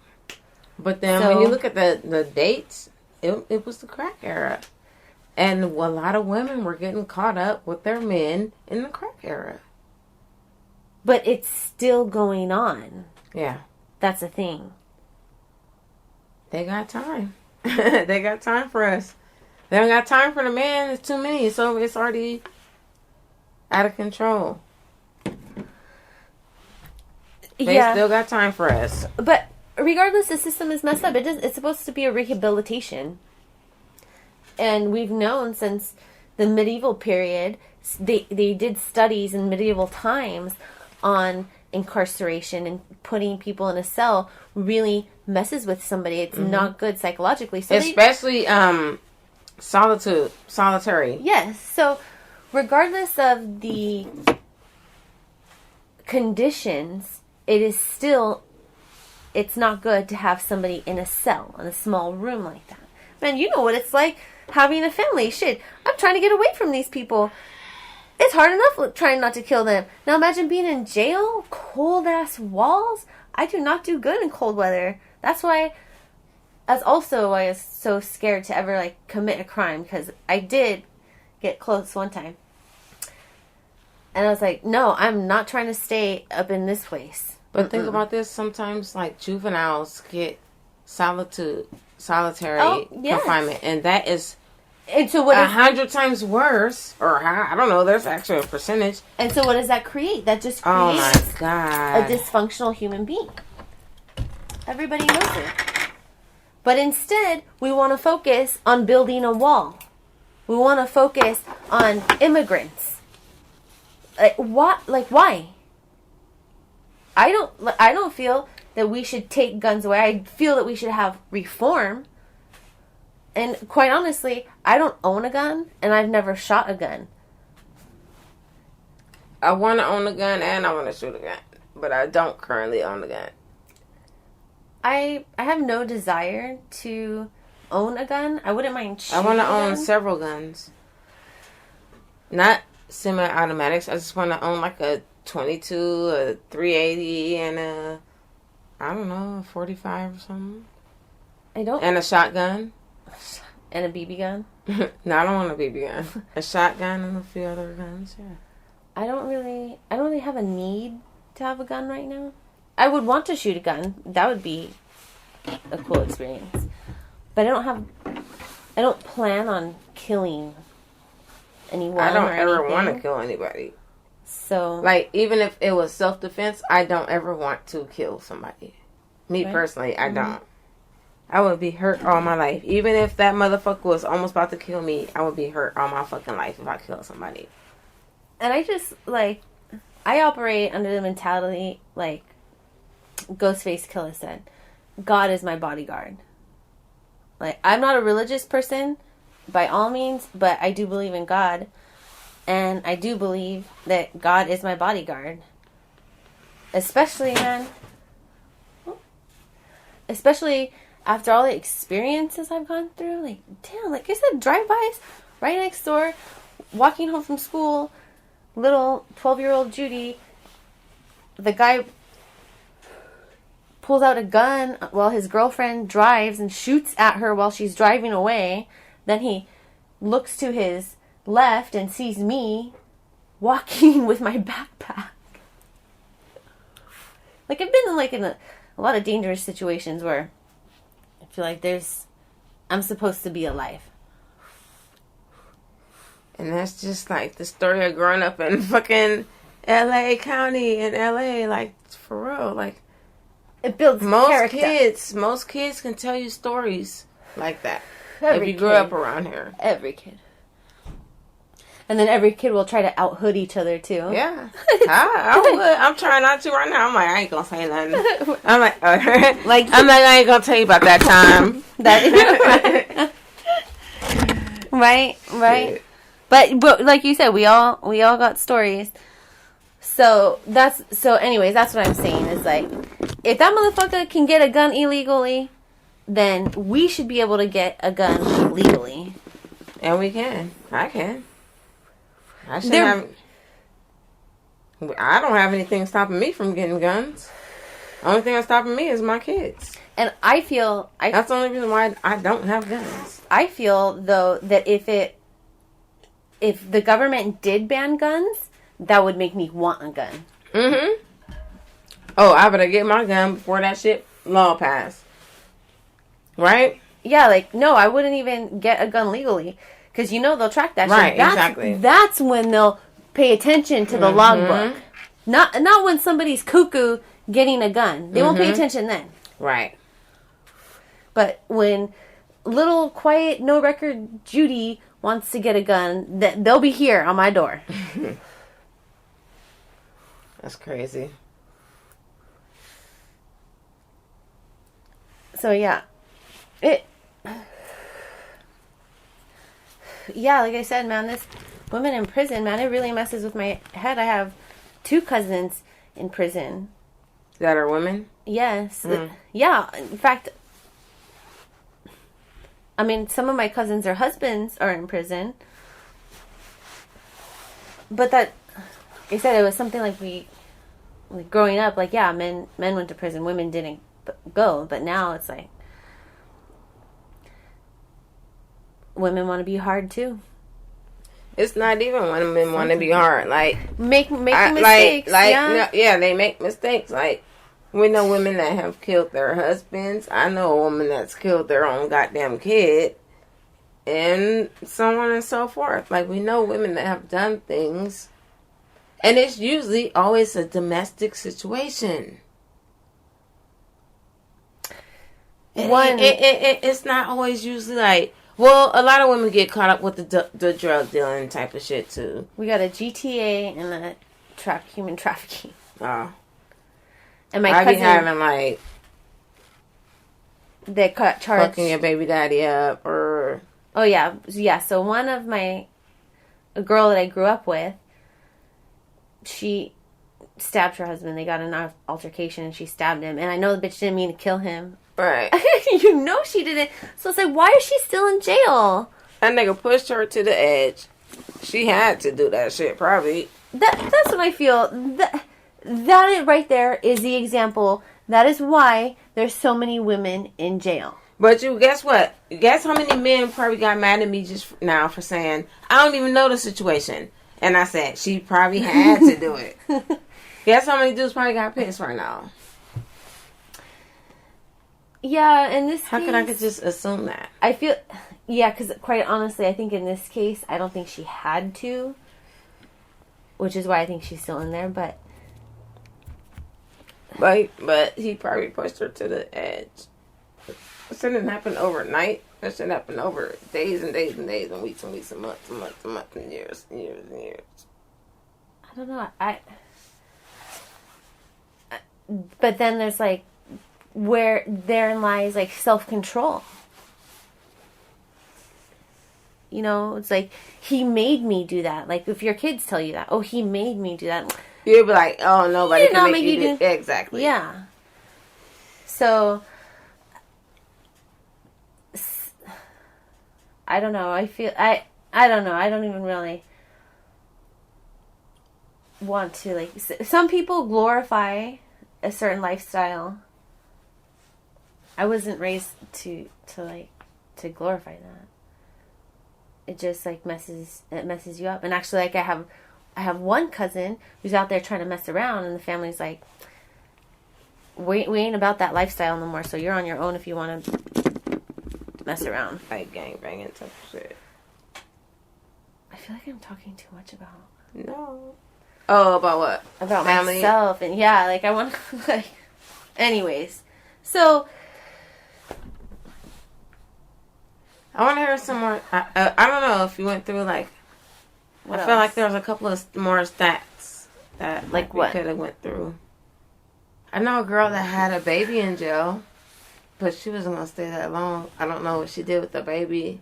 But then when you look at the dates, it was the crack era. And a lot of women were getting caught up with their men in the crack era. But it's still going on. Yeah. That's the thing. They got time. They got time for us. They don't got time for the man. It's too many. So it's already out of control. They still got time for us. But regardless, the system is messed up. It's supposed to be a rehabilitation. And we've known since the medieval period, they did studies in medieval times on incarceration, and putting people in a cell really messes with somebody. It's not good psychologically. So especially solitary. Yes. So regardless of the conditions, it's not good to have somebody in a cell, in a small room like that. Man, you know what it's like having a family. Shit, I'm trying to get away from these people. It's hard enough trying not to kill them. Now imagine being in jail, cold-ass walls. I do not do good in cold weather. That's also why I was so scared to ever, commit a crime. Because I did get close one time. And I was like, no, I'm not trying to stay up in this place. But think about this. Sometimes, juveniles get solitary confinement. And that is... And so what 100 times worse, or I don't know, there's actually a percentage. And so what does that create? That just creates oh my God. a dysfunctional human being. Everybody knows it. But instead, we want to focus on building a wall. We want to focus on immigrants. What? Why? I don't feel that we should take guns away. I feel that we should have reform. And quite honestly, I don't own a gun, and I've never shot a gun. I want to own a gun, and I want to shoot a gun. But I don't currently own a gun. I have no desire to own a gun. I wouldn't mind shooting I want to own several guns. Not semi-automatics. I just want to own a 22, a 380, and a 45 or something. And a shotgun. And a BB gun? No, I don't want a BB gun. A shotgun and a few other guns, yeah. I don't really have a need to have a gun right now. I would want to shoot a gun. That would be a cool experience. But I don't plan on killing anyone. I don't ever want to kill anybody. So, even if it was self-defense, I don't ever want to kill somebody. Me personally, I don't. I would be hurt all my life. Even if that motherfucker was almost about to kill me, I would be hurt all my fucking life if I killed somebody. And I just, I operate under the mentality, Ghostface Killer said, God is my bodyguard. I'm not a religious person, by all means, but I do believe in God. And I do believe that God is my bodyguard. Especially after all the experiences I've gone through, damn, I said, drive-bys right next door, walking home from school, little 12-year-old Judy, the guy pulls out a gun while his girlfriend drives and shoots at her while she's driving away. Then he looks to his left and sees me walking with my backpack. I've been in a lot of dangerous situations where I feel like I'm supposed to be alive. And that's just the story of growing up in fucking LA County in LA, for real. It builds character. Most kids can tell you stories like that. Every if you grew up around here. Every kid. And then every kid will try to out-hood each other, too. Yeah. I would. I'm trying not to right now. I'm I ain't going to say nothing. I'm I ain't going to tell you about that time. Right. Yeah. But like you said, we all got stories. So anyways, that's what I'm saying is if that motherfucker can get a gun illegally, then we should be able to get a gun legally. And we can. I can. I don't have anything stopping me from getting guns. The only thing that's stopping me is my kids. And I feel... that's the only reason why I don't have guns. I feel, though, that if the government did ban guns, that would make me want a gun. Mm-hmm. Oh, I better get my gun before that shit law passed. Right? Yeah, like, no, I wouldn't even get a gun legally. Because, they'll track that Right, shit. exactly. That's when they'll pay attention to the logbook. Not when somebody's cuckoo getting a gun. They won't pay attention then. Right. But when little, quiet, no record Judy wants to get a gun, they'll be here on my door. That's crazy. So, yeah. Yeah, like I said, man, this women in prison, man, it really messes with my head. I have 2 cousins in prison. That are women? Yes. Yeah. In fact, I mean, some of my cousins, their husbands are in prison. But that, like I said, it was something like growing up, like, yeah, men went to prison, women didn't go. But now it's like, women want to be hard too. It's not even when women want to be hard. Like, making mistakes. Yeah, they make mistakes. Like, we know women that have killed their husbands. I know a woman that's killed their own goddamn kid. And so on and so forth. Like, we know women that have done things. And it's usually always a domestic situation. It's not always usually like... Well, a lot of women get caught up with the drug dealing type of shit, too. We got a GTA and a human trafficking. Oh. And my cousin... be having, like... They got charged... Fucking your baby daddy up, or... Oh, yeah. Yeah, so one of a girl that I grew up with, she stabbed her husband. They got in an altercation and she stabbed him. And I know the bitch didn't mean to kill him. Right. She didn't. So it's like, why is she still in jail? That nigga pushed her to the edge. She had to do that shit, probably. That's what I feel. That right there is the example. That is why there's so many women in jail. But guess what? Guess how many men probably got mad at me just now for saying, I don't even know the situation. And I said, she probably had to do it. Guess how many dudes probably got pissed right now? Yeah, in this case... How could I just assume that? I feel... Yeah, because quite honestly, I think in this case, I don't think she had to. Which is why I think she's still in there, but... But he probably pushed her to the edge. It shouldn't happen overnight. It should happen over days and days and days and weeks and weeks and months and months and months and years and years and years. I don't know. But then there's like... where therein lies like self-control. It's like, he made me do that. Like, if your kids tell you that, oh, he made me do that, you'll be like, oh, nobody can make you do it. Exactly. Yeah. So I don't know. I feel I don't know. I don't even really want to, like, some people glorify a certain lifestyle. I wasn't raised to glorify that. It just like messes you up. And actually, like, I have one cousin who's out there trying to mess around, and the family's like, we ain't about that lifestyle no more, so you're on your own if you want to mess around. Like gangbanging type of shit. I feel like I'm talking too much about... No. Oh, about what? About family? Myself. And yeah, like, I want to, like... Anyways. So... I want to hear some more... I don't know if you went through, like... What I else? feel like there was a couple of more stats that like we what? could have went through. I know a girl that had a baby in jail, but she wasn't going to stay that long. I don't know what she did with the baby.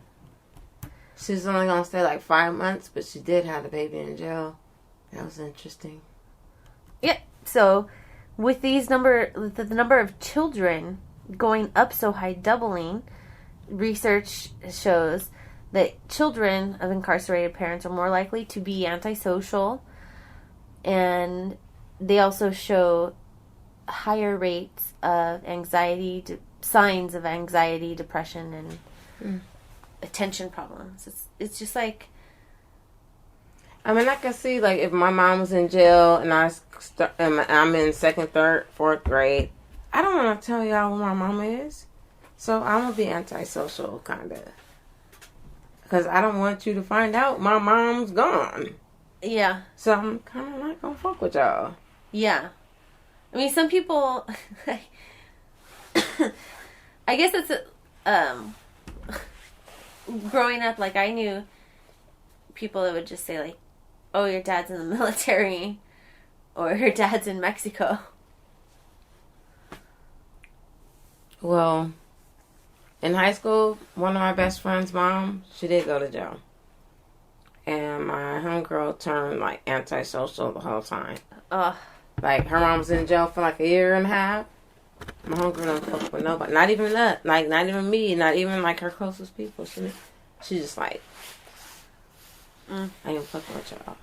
She was only going to stay like 5 months, but she did have a baby in jail. That was interesting. Yeah. So, with the number of children going up so high, doubling, research shows that children of incarcerated parents are more likely to be antisocial, and they also show higher rates of anxiety, signs of anxiety, depression, and attention problems. It's just like... I mean, I can see, like, if my mom was in jail and I'm in 2nd, 3rd, 4th grade, I don't want to tell y'all who my mama is. So I'm going to be antisocial, kind of. Because I don't want you to find out my mom's gone. Yeah. So I'm kind of not going to fuck with y'all. Yeah. I mean, some people... I guess it's... growing up, like, I knew people that would just say, like, oh, your dad's in the military. Or your dad's in Mexico. Well, in high school, one of my best friend's mom, she did go to jail. And my homegirl turned, like, antisocial the whole time. Like, her mom was in jail for, like, 1.5 years. My homegirl don't fuck with nobody. Not even that. Like, not even me. Not even, like, her closest people. She just, like, I ain't fucking with y'all.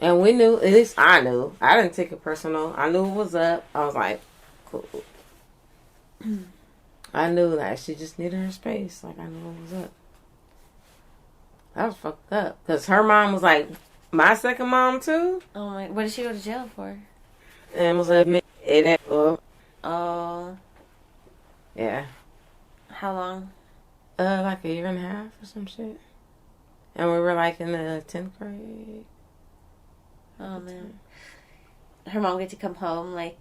And we knew, at least I knew. I didn't take it personal. I knew what was up. I was like, cool. I knew that she just needed her space. Like, I knew what was up. That was fucked up. Because her mom was like my second mom, too. Oh, my. What did she go to jail for? And was like, Oh. Yeah. How long? Like 1.5 years or some shit. And we were like in the 10th grade. Oh, man. Her mom get to come home, like,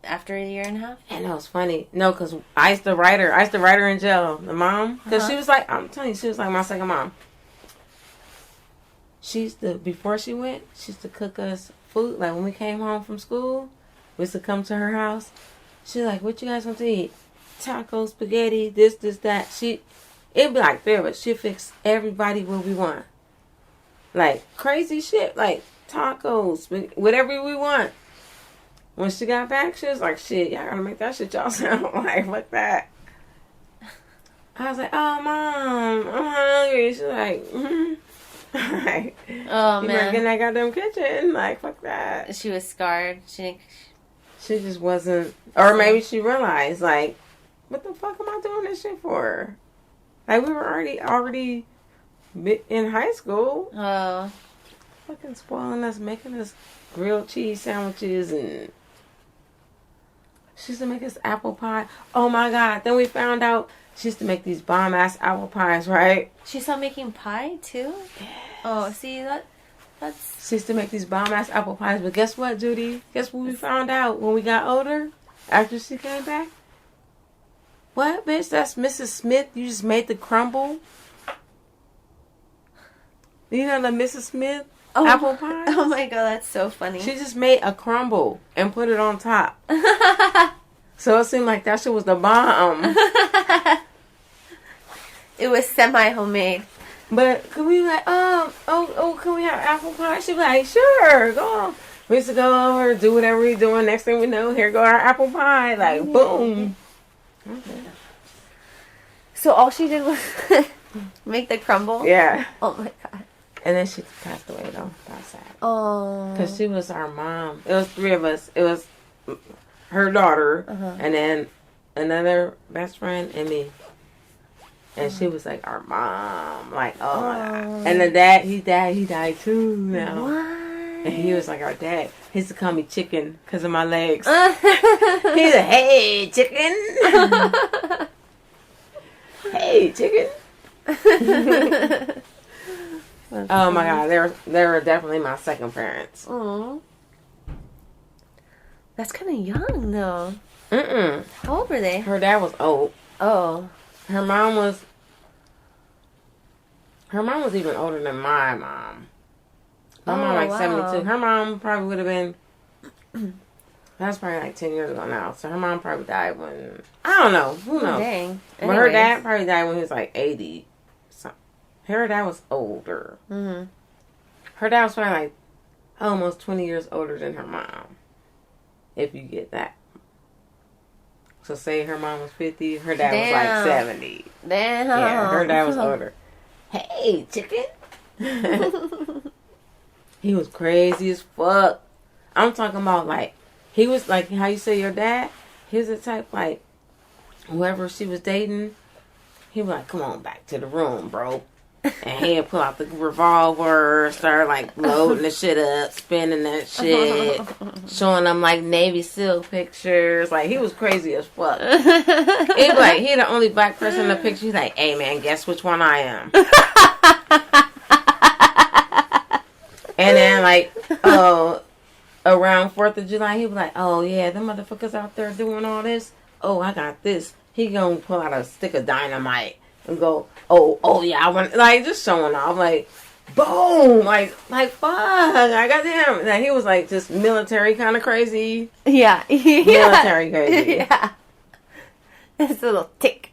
after 1.5 years? And it was funny. No, because I used to write her in jail, the mom. Because she was like, I'm telling you, she was like my second mom. Before she went, she used to cook us food. Like, when we came home from school, we used to come to her house. She's like, what you guys want to eat? Tacos, spaghetti, this, that. It'd be like there, but she'd fix everybody what we want. Like, crazy shit. Like, tacos, whatever we want. When she got back, she was like, shit, y'all gotta make that shit y'all sound like, fuck that. I was like, oh, Mom, I'm hungry. She's like, like, oh, you man. better get in that goddamn kitchen. Like, fuck that. She was scarred. She just wasn't, or maybe she realized, like, what the fuck am I doing this shit for? Like, we were already in high school. Oh. Fucking spoiling us, making us grilled cheese sandwiches, and she used to make us apple pie. Oh my God. Then we found out she used to make these bomb ass apple pies, right? She started making pie too? Yes. Oh, see, that's... She used to make these bomb ass apple pies, but guess what, Judy? Guess what we found out when we got older? After she came back? What, bitch? That's Mrs. Smith. You just made the crumble? You know the Mrs. Smith apple pie? Oh my God, that's so funny. She just made a crumble and put it on top. So it seemed like that shit was the bomb. It was semi-homemade. But could we like, can we have apple pie? She'd be like, sure, go on. We used to go over, do whatever we're doing. Next thing we know, here go our apple pie. Like, boom. Okay. So all she did was make the crumble? Yeah. Oh my God. And then she passed away, though. That's sad. Oh. Because she was our mom. It was 3 of us. It was her daughter, and then another best friend, and me. And she was like our mom. Like, oh my God. And the dad, he died too now. What? And he was like our dad. He used to call me chicken because of my legs. He's like, hey, chicken. Hey, chicken. Oh my God, they were definitely my second parents. Oh, that's kind of young though. Mm-mm. How old were they? Her dad was old. Oh, Her mom was even older than my mom. My mom like 72. Her mom probably would have been. That's probably like 10 years ago now. So her mom probably died when, I don't know. Who knows? Dang. But her dad probably died when he was like 80. So her dad was older. Mm-hmm. Her dad was probably like almost 20 years older than her mom. If you get that. So say her mom was 50, her dad was like 70. Damn. Yeah, her dad was older. Hey, chicken. He was crazy as fuck. I'm talking about like, he was like, how you say your dad? He was the type like, whoever she was dating, he was like, come on back to the room, bro. And he'd pull out the revolver, start like loading the shit up, spinning that shit, showing them like Navy SEAL pictures. Like, he was crazy as fuck. He'd be like, he the only black person in the picture. He's like, hey man, guess which one I am. And then like, around 4th of July, he'd be like, oh yeah, them motherfuckers out there doing all this. Oh, I got this. He gonna pull out a stick of dynamite and go, oh yeah, I want, like, just showing off, like, boom, like fuck, I got him. Like, he was like just military kind of crazy. Yeah, military crazy. Yeah, it's a little tick.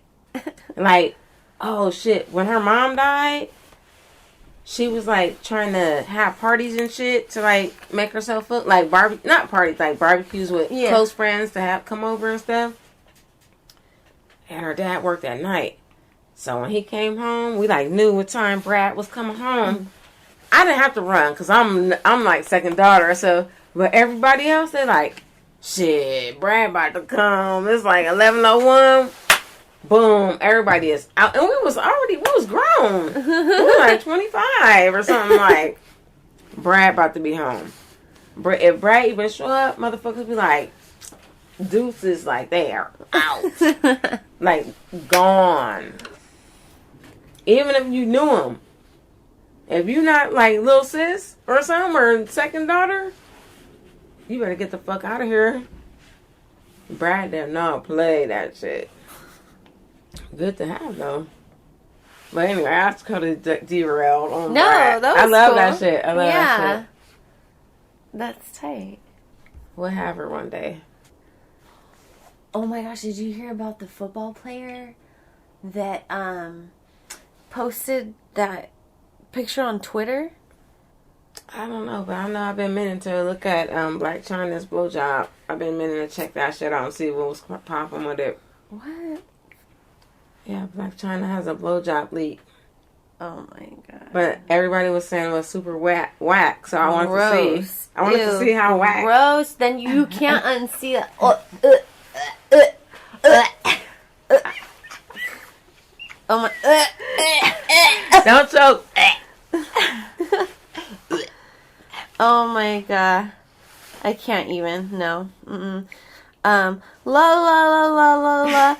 Like, oh shit, when her mom died, she was like trying to have parties and shit to like make herself look like not parties, like barbecues with close friends to have come over and stuff. And her dad worked at night. So when he came home, we like knew what time Brad was coming home. I didn't have to run because I'm like second daughter. So, but everybody else, they like, shit, Brad about to come. It's like 11:01. Boom, everybody is out. And we was grown. We was like 25 or something. Like, Brad about to be home. If Brad even show up, motherfuckers be like, deuces, like they are out. Like, gone. Even if you knew him. If you not like little sis or something, or second daughter, you better get the fuck out of here. Brad did not play that shit. Good to have though. But anyway, I just kind of derailed on Brad. That was I love cool. that shit. I love that shit. That's tight. We'll have her one day. Oh my gosh, did you hear about the football player that posted that picture on Twitter? I don't know, but I know I've been meaning to look at Black China's blowjob. I've been meaning to check that shit out and see what was popping with it. What? Yeah, Black China has a blowjob leak. Oh my god. But everybody was saying it was super whack, so I wanted to see. I wanted to see how whack. Gross. Then you can't unsee it. Oh my. Don't choke. Oh my god. I can't even. No. La la la la la la.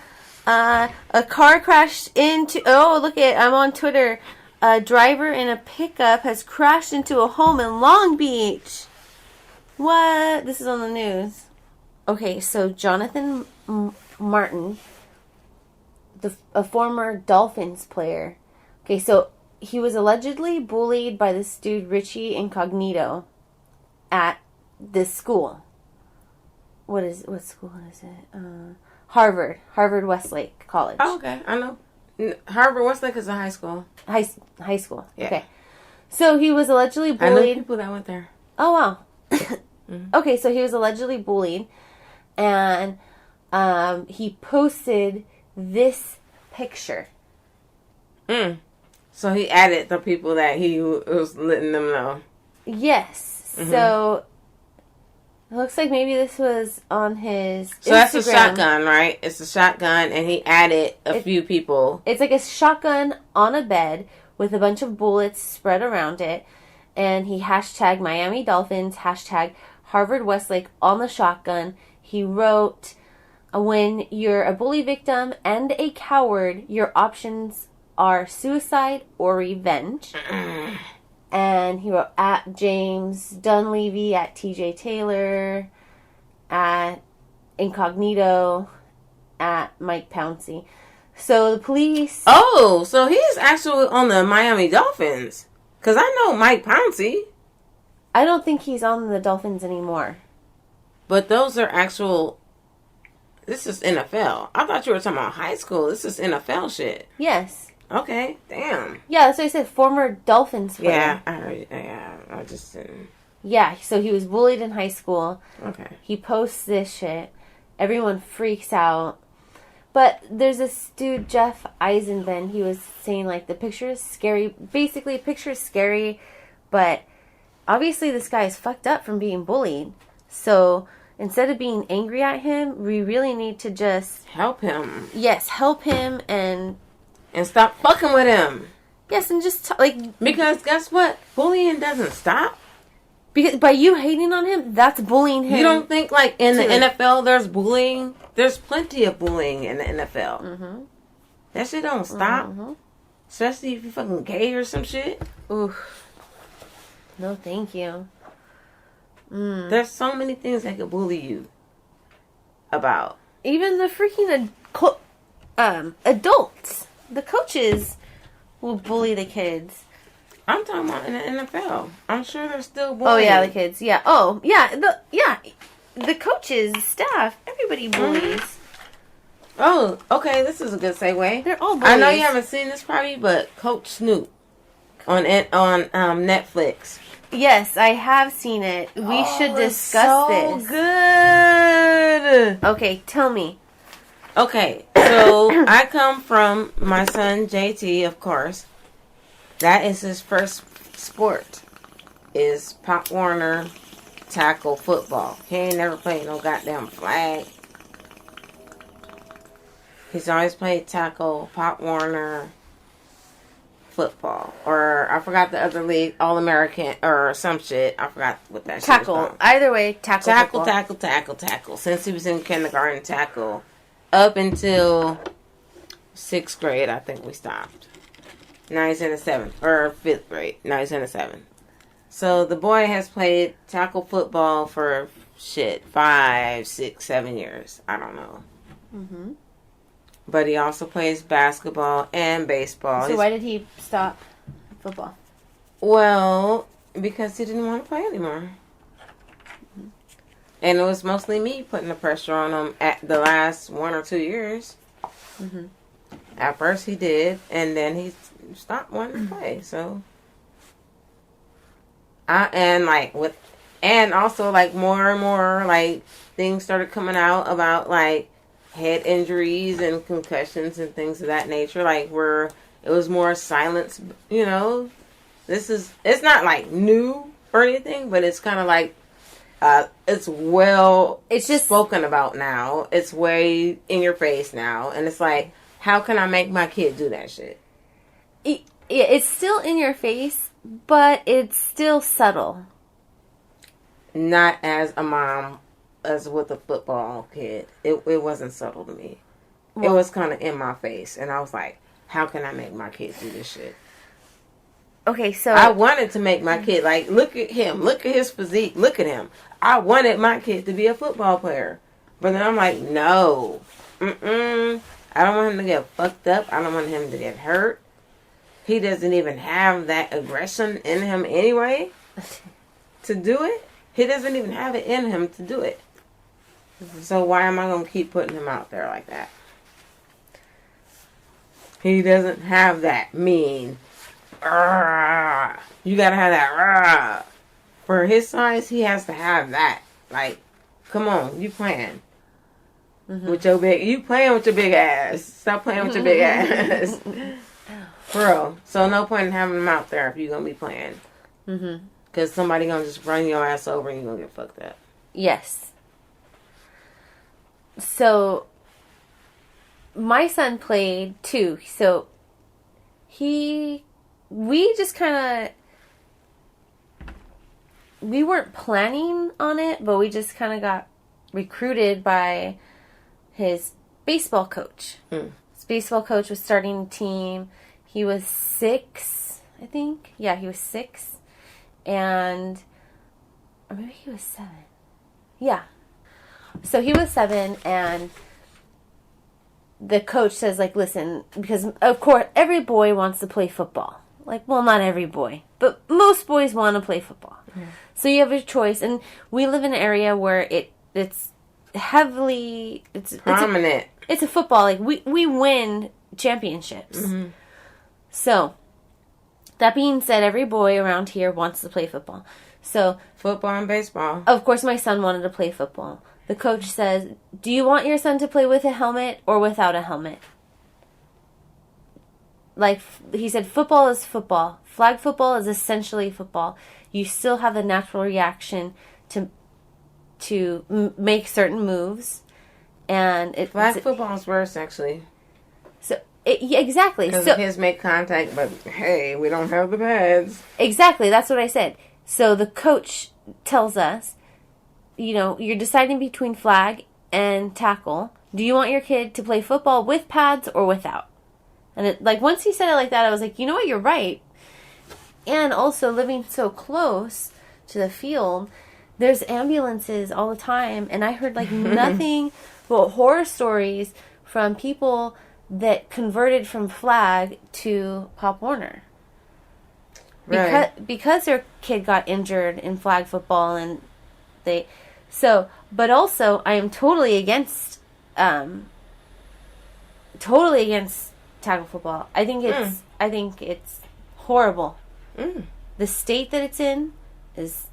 A car crashed into. Oh, look at. I'm on Twitter. A driver in a pickup has crashed into a home in Long Beach. What? This is on the news. Okay, so Jonathan Martin, a former Dolphins player. Okay, so he was allegedly bullied by this dude Richie Incognito at this school. What school is it? Harvard Westlake College. Oh, okay, I know. Harvard Westlake is a high school. High school. Yeah. Okay. So he was allegedly bullied. I know people that went there. Oh wow. Mm-hmm. Okay, so he was allegedly bullied, and he posted this picture. So he added the people that he was letting them know. Yes. Mm-hmm. So it looks like maybe this was on his Instagram. That's a shotgun, right? It's a shotgun, and he added a few people. It's like a shotgun on a bed with a bunch of bullets spread around it, and he hashtag Miami Dolphins, hashtag Harvard Westlake on the shotgun. He wrote, when you're a bully victim and a coward, your options are suicide or revenge. And he wrote at James Dunleavy, at TJ Taylor, at Incognito, at Mike Pouncey. So the police... Oh, so he's actually on the Miami Dolphins. Because I know Mike Pouncey. I don't think he's on the Dolphins anymore. But those are actual... This is NFL. I thought you were talking about high school. This is NFL shit. Yes. Okay, damn. Yeah, that's what I said. Former Dolphins player. Yeah, I heard. Yeah, I just didn't. Yeah, so he was bullied in high school. Okay. He posts this shit. Everyone freaks out. But there's this dude, Jeff Eisenben. He was saying, like, the picture is scary. Basically, the picture is scary, but obviously this guy is fucked up from being bullied. So instead of being angry at him, we really need to just... Help him. Yes, help him and stop fucking with him. Yes, and just Because guess what? Bullying doesn't stop. because by you hating on him, that's bullying him. You don't think like in the too. NFL there's bullying? There's plenty of bullying in the NFL. Mm-hmm. That shit don't stop. Mm-hmm. Especially if you fucking gay or some shit. Oof. No, thank you. There's so many things that could bully you about. Even the freaking adults, the coaches, will bully the kids. I'm talking about in the NFL. I'm sure there's still bullying. Oh yeah, the kids. Yeah. Oh yeah. The coaches, staff, everybody bullies. Oh, okay. This is a good segue. They're all bullies. I know you haven't seen this probably, but Coach Snoop on Netflix. Yes, I have seen it. We should discuss this. Good. Okay, tell me. Okay, so I come from my son JT, of course. That is his first sport. Is Pop Warner tackle football. He ain't never played no goddamn flag. He's always played tackle, Pop Warner, football. Or I forgot the other league, All-American or some shit. I forgot what that shit was Tackle. called. Either way, tackle. Tackle. Since he was in kindergarten, tackle. Up until 6th grade, I think we stopped. Now he's in the 7th. Or 5th grade. Now he's in the 7th. So the boy has played tackle football for 5, 6, 7 years. I don't know. Mm-hmm. But he also plays basketball and baseball. So why did he stop football? Well, because he didn't want to play anymore. And it was mostly me putting the pressure on him at the last 1 or 2 years. Mm-hmm. At first he did, and then he stopped wanting to play. So, and also like more and more like things started coming out about like head injuries and concussions and things of that nature, like where it was more silence, you know. It's not like new or anything, but it's kind of like it's just spoken about now. It's way in your face now, and it's like, how can I make my kid do that shit? It's still in your face, but it's still subtle. Not as a mom as with a football kid. It wasn't subtle to me. Well, it was kind of in my face, and I was like, how can I make my kid do this shit? Okay, so I wanted to make my kid, like, look at him, look at his physique, look at him. I wanted my kid to be a football player, but then I'm like, no, I don't want him to get fucked up. I don't want him to get hurt. He doesn't even have that aggression in him anyway to do it. He doesn't even have it in him to do it. So why am I going to keep putting him out there like that? He doesn't have that mean. You got to have that. For his size, he has to have that. Like, come on, you playing. With your you playing with your big ass. Stop playing with your big ass. For real. So no point in having him out there if you're going to be playing. Because somebody going to just run your ass over and you're going to get fucked up. Yes. So, my son played too. So, we just kind of, we weren't planning on it, but we just kind of got recruited by his baseball coach. His baseball coach was starting a team. He was 6, I think. Yeah, he was 6. And, or maybe he was 7. Yeah. So he was 7, and the coach says, like, listen, because, of course, every boy wants to play football. Like, well, not every boy, but most boys want to play football. So you have a choice, and we live in an area where it's heavily, it's prominent. It's a football. Like, we win championships. So, that being said, every boy around here wants to play football. So, football and baseball. Of course, my son wanted to play football. The coach says, do you want your son to play with a helmet or without a helmet? Like, he said, football is football. Flag football is essentially football. You still have the natural reaction to make certain moves. And flag football is worse, actually. So, Yeah, exactly. Because the kids make contact, but hey, we don't have the pads. Exactly. That's what I said. So the coach tells us, you're deciding between flag and tackle. Do you want your kid to play football with pads or without? And once he said it like that, I was like, you know what, you're right. And also living so close to the field, there's ambulances all the time. And I heard nothing but horror stories from people that converted from flag to Pop Warner. Right. Because their kid got injured in flag football and but also I am totally against tackle football. I think it's horrible. The state that it's in is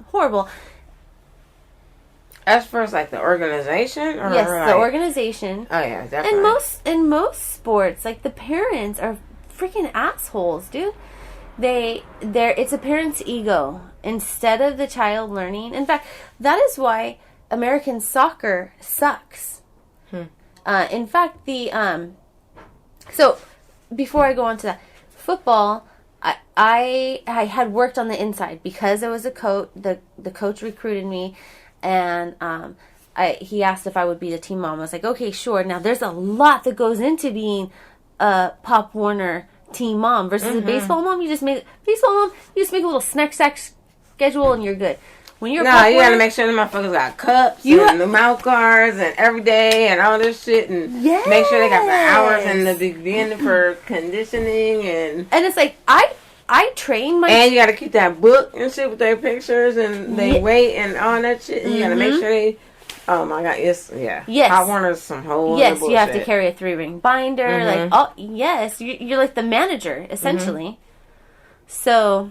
horrible. As far as the organization, or yes, the organization. Oh yeah, definitely. And most sports, the parents are freaking assholes, dude. It's a parent's ego instead of the child learning. In fact, that is why American soccer sucks. In fact, so before I go on to that, football, I had worked on the inside because I was a coach. The coach recruited me, and he asked if I would be the team mom. I was like, okay, sure. Now there's a lot that goes into being a Pop Warner team mom versus a baseball mom. You just make a little snack sack schedule and you're good. When you're you gotta make sure the motherfuckers got cups and the mouth guards and every day and all this shit, and make sure they got the hours in the beginning for conditioning and it's I train my and you gotta keep that book and shit with their pictures and they weight and all that shit. And you gotta make sure they. Oh my god! Yes. Pop Warner's some whole. Yes, you have to carry a 3-ring binder. You're like the manager essentially. So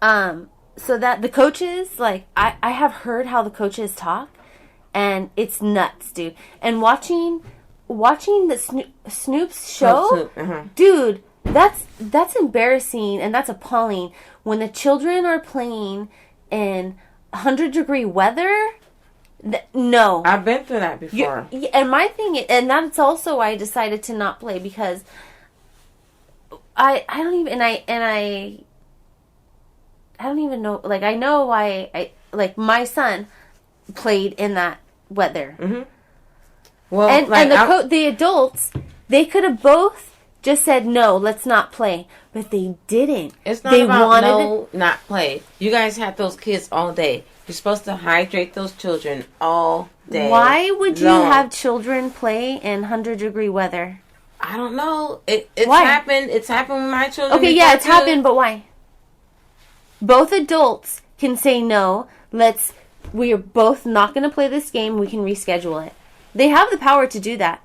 that the coaches, I have heard how the coaches talk, and it's nuts, dude. And watching the Snoop's show, dude, that's embarrassing and that's appalling. When the children are playing in 100-degree weather, no. I've been through that before. And my thing, and that's also why I decided to not play, because I don't even know, I know why my son played in that weather. Well, and the adults, they could have both just said, no, let's not play. But they didn't. It's not about not play. You guys have those kids all day. You're supposed to hydrate those children all day. Why would you have children play in 100-degree weather? I don't know. It's happened. It's happened with my children. Okay, yeah, it's happened, but why? Both adults can say no. We are both not going to play this game. We can reschedule it. They have the power to do that.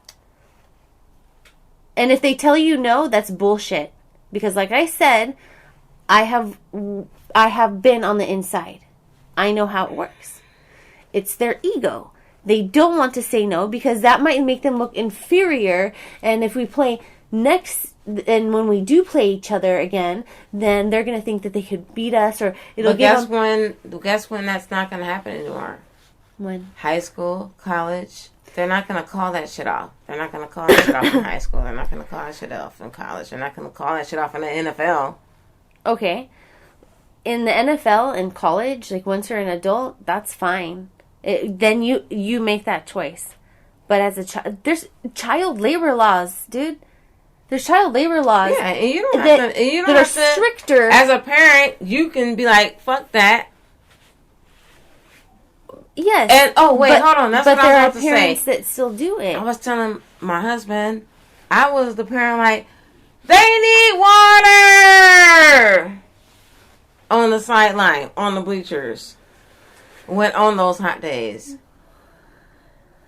And if they tell you no, that's bullshit. Because like I said, I have been on the inside. I know how it works. It's their ego. They don't want to say no because that might make them look inferior. And if we play next, and when we do play each other again, then they're going to think that they could beat us, or it'll guess when that's not going to happen anymore. When? High school, college. They're not going to call that shit off. They're not going to call that shit off in high school. They're not going to call that shit off in college. They're not going to call that shit off in the NFL. Okay. In the NFL and college, once you're an adult, that's fine. Then you make that choice. But as a child, there's child labor laws, dude. There's child labor laws. Yeah, and you don't have to. That are stricter. As a parent, you can be like, "Fuck that." Yes. And hold on. That's what I was about to say. But there are parents that still do it. I was telling my husband, I was the parent they need water on the sideline, on the bleachers, when on those hot days.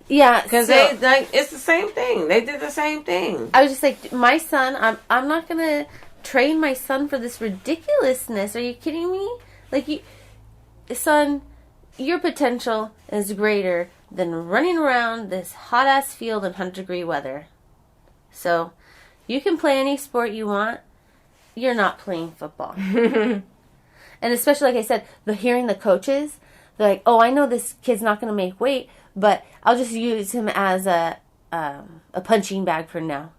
Yeah, because it's the same thing. They did the same thing. I was just like, my son, I'm not gonna train my son for this ridiculousness. Are you kidding me? Son, your potential is greater than running around this hot ass field in 100-degree weather. So, you can play any sport you want. You're not playing football. And especially, like I said, hearing the coaches, they're like, oh, I know this kid's not going to make weight, but I'll just use him as a a punching bag for now.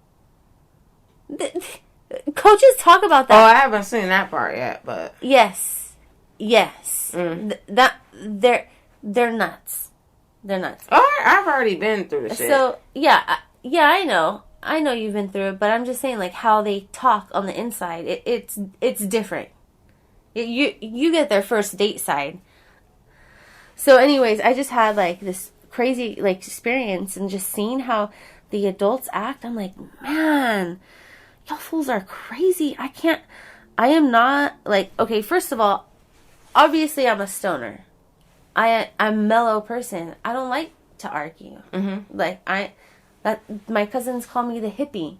Coaches talk about that. Oh, I haven't seen that part yet, but yes. That they're nuts. They're nuts. Oh, I've already been through the shit. So yeah, I know you've been through it, but I'm just saying, like, how they talk on the inside, it's different. You get their first date side. So, anyways, I just had like this crazy like experience, and just seeing how the adults act. I'm like, man, y'all fools are crazy. I am not like, okay. First of all, obviously I'm a stoner. I'm a mellow person. I don't like to argue. Mm-hmm. Like my cousins call me the hippie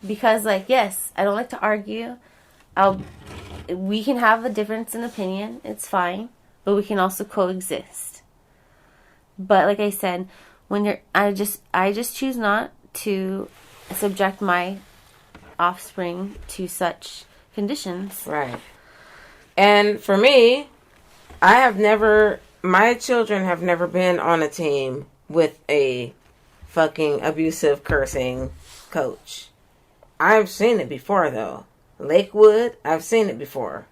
because, like, yes, I don't like to argue. We can have a difference in opinion. It's fine, but we can also coexist. But like I said, I just choose not to subject my offspring to such conditions. Right. And for me, my children have never been on a team with a fucking abusive, cursing coach. I've seen it before, though. Lakewood, I've seen it before.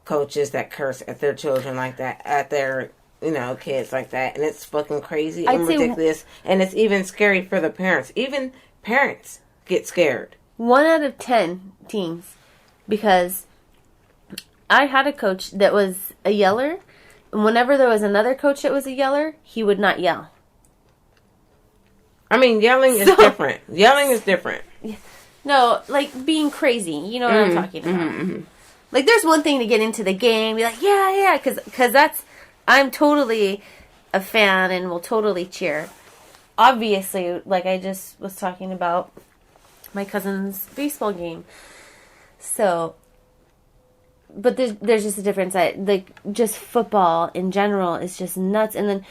Coaches that curse at their children like that, at their, kids like that. And it's fucking crazy and ridiculous. And it's even scary for the parents. Even parents get scared. 1 out of 10 teams. Because I had a coach that was a yeller. And whenever there was another coach that was a yeller, he would not yell. I mean, yelling is different. Yelling is different. No, like being crazy. You know what I'm talking about. Mm-hmm. Like, there's one thing to get into the game, be like, yeah, because I'm totally a fan and will totally cheer. Obviously, like I just was talking about my cousin's baseball game. So, but there's just a difference. Like, just football in general is just nuts. And then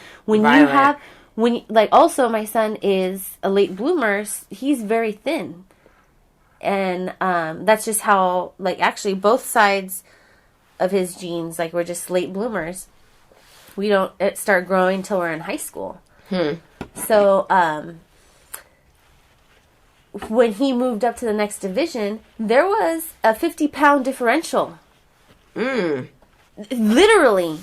also my son is a late bloomer, he's very thin. And that's just how, like, actually both sides of his genes, like, we're just late bloomers. We don't start growing till we're in high school. So when he moved up to the next division, there was a 50-pound differential. Literally.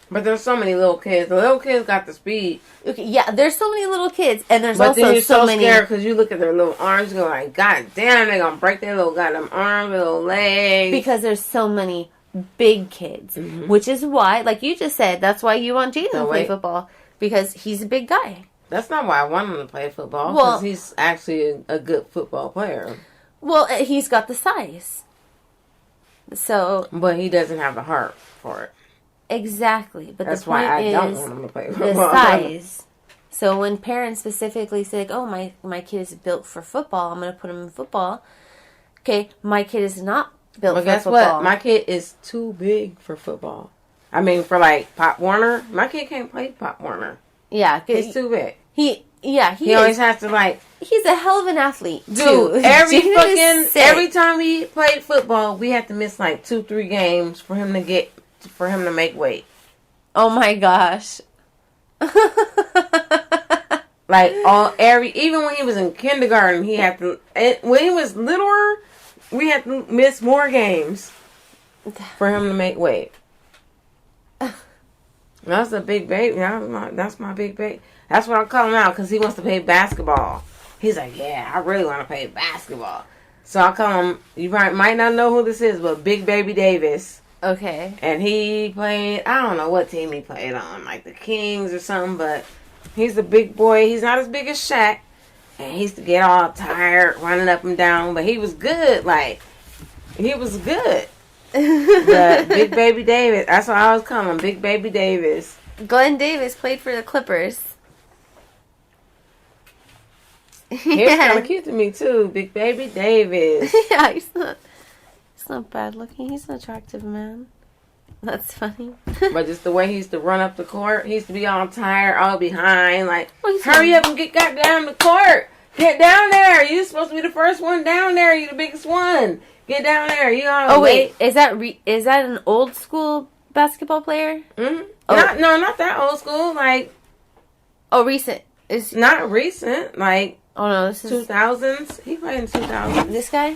But there's so many little kids. The little kids got the speed. Okay, yeah, there's so many little kids, and there's but also then you're so many. Scared because you look at their little arms, you go like, God damn, they're gonna break their little goddamn arms, little legs. Because there's so many big kids, which is why, like you just said, that's why you want Jaden to play football, because he's a big guy. That's not why I want him to play football. Because he's actually a good football player. Well, he's got the size. So, but he doesn't have the heart for it. Exactly, but that's the point why I don't is want him to play football. The size. So when parents specifically say, like, "Oh, my kid is built for football. I'm going to put him in football." Okay, my kid is not built for guess football. What? My kid is too big for football. I mean, for like Pop Warner, my kid can't play Pop Warner. Yeah, he's too big. He always has to like. He's a hell of an athlete, dude. Too. Every time we played football, we had to miss like 2-3 games for him to make weight. Oh my gosh. Like even when he was in kindergarten, he had to. When he was littler, we had to miss more games for him to make weight. That's a big baby. That's my big baby. That's what I call him out because he wants to play basketball. He's like, yeah, I really want to play basketball. So I call him. You might not know who this is, but Big Baby Davis. Okay. And he played. I don't know what team he played on, like the Kings or something, but. He's a big boy. He's not as big as Shaq. And he used to get all tired running up and down. But he was good. Like, he was good. But Big Baby Davis. That's what I was calling him. Big Baby Davis. Glenn Davis played for the Clippers. He was kind of cute to me, too. Big Baby Davis. Yeah, he's not bad looking. He's an attractive man. That's funny. But just the way he used to run up the court, he used to be all tired, all behind, like, hurry up and get down the court. Get down there. You're supposed to be the first one down there. You're the biggest one. Get down there. You all wait. Is that an old school basketball player? Mm-hmm. Oh. Not that old school. Like, recent. Is Not recent, like oh no, this is 2000s. He played in 2000s. this guy.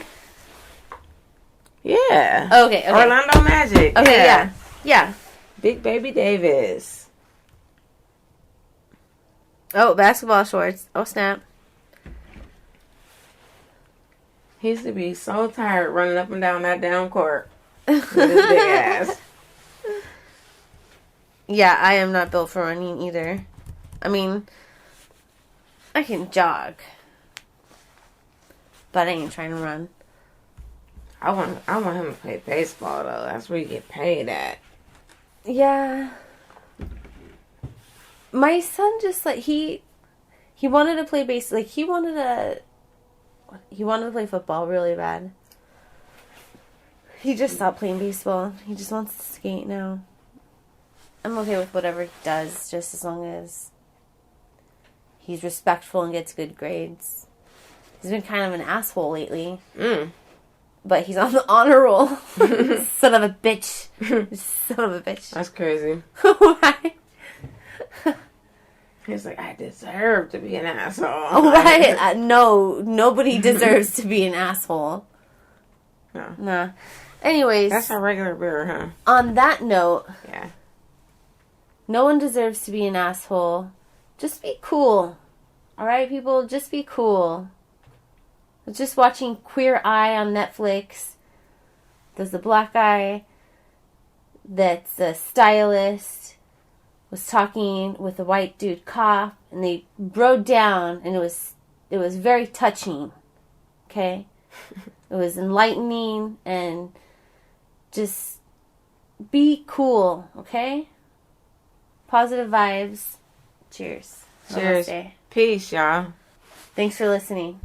Yeah. Oh, okay. Orlando Magic. Okay. Yeah. Big Baby Davis. Oh, basketball shorts. Oh snap. He used to be so tired running up and down that damn court with his big ass. Yeah, I am not built for running either. I mean, I can jog, but I ain't trying to run. I want him to play baseball though. That's where you get paid at. Yeah. My son just like he wanted to play he wanted to play football really bad. He just stopped playing baseball. He just wants to skate now. I'm okay with whatever he does, just as long as he's respectful and gets good grades. He's been kind of an asshole lately. But he's on the honor roll. Son of a bitch. Son of a bitch. That's crazy. Why? He's like, I deserve to be an asshole. Oh, right. No, nobody deserves to be an asshole. No. Nah. Anyways. That's our regular beer, huh? On that note. Yeah. No one deserves to be an asshole. Just be cool. Alright, people? Just be cool. I was just watching Queer Eye on Netflix. There's a black guy that's a stylist, was talking with a white dude cop, and they broke down, and it was very touching. Okay? It was enlightening, and just be cool, okay? Positive vibes. Cheers. Cheers. Namaste. Peace, y'all. Thanks for listening.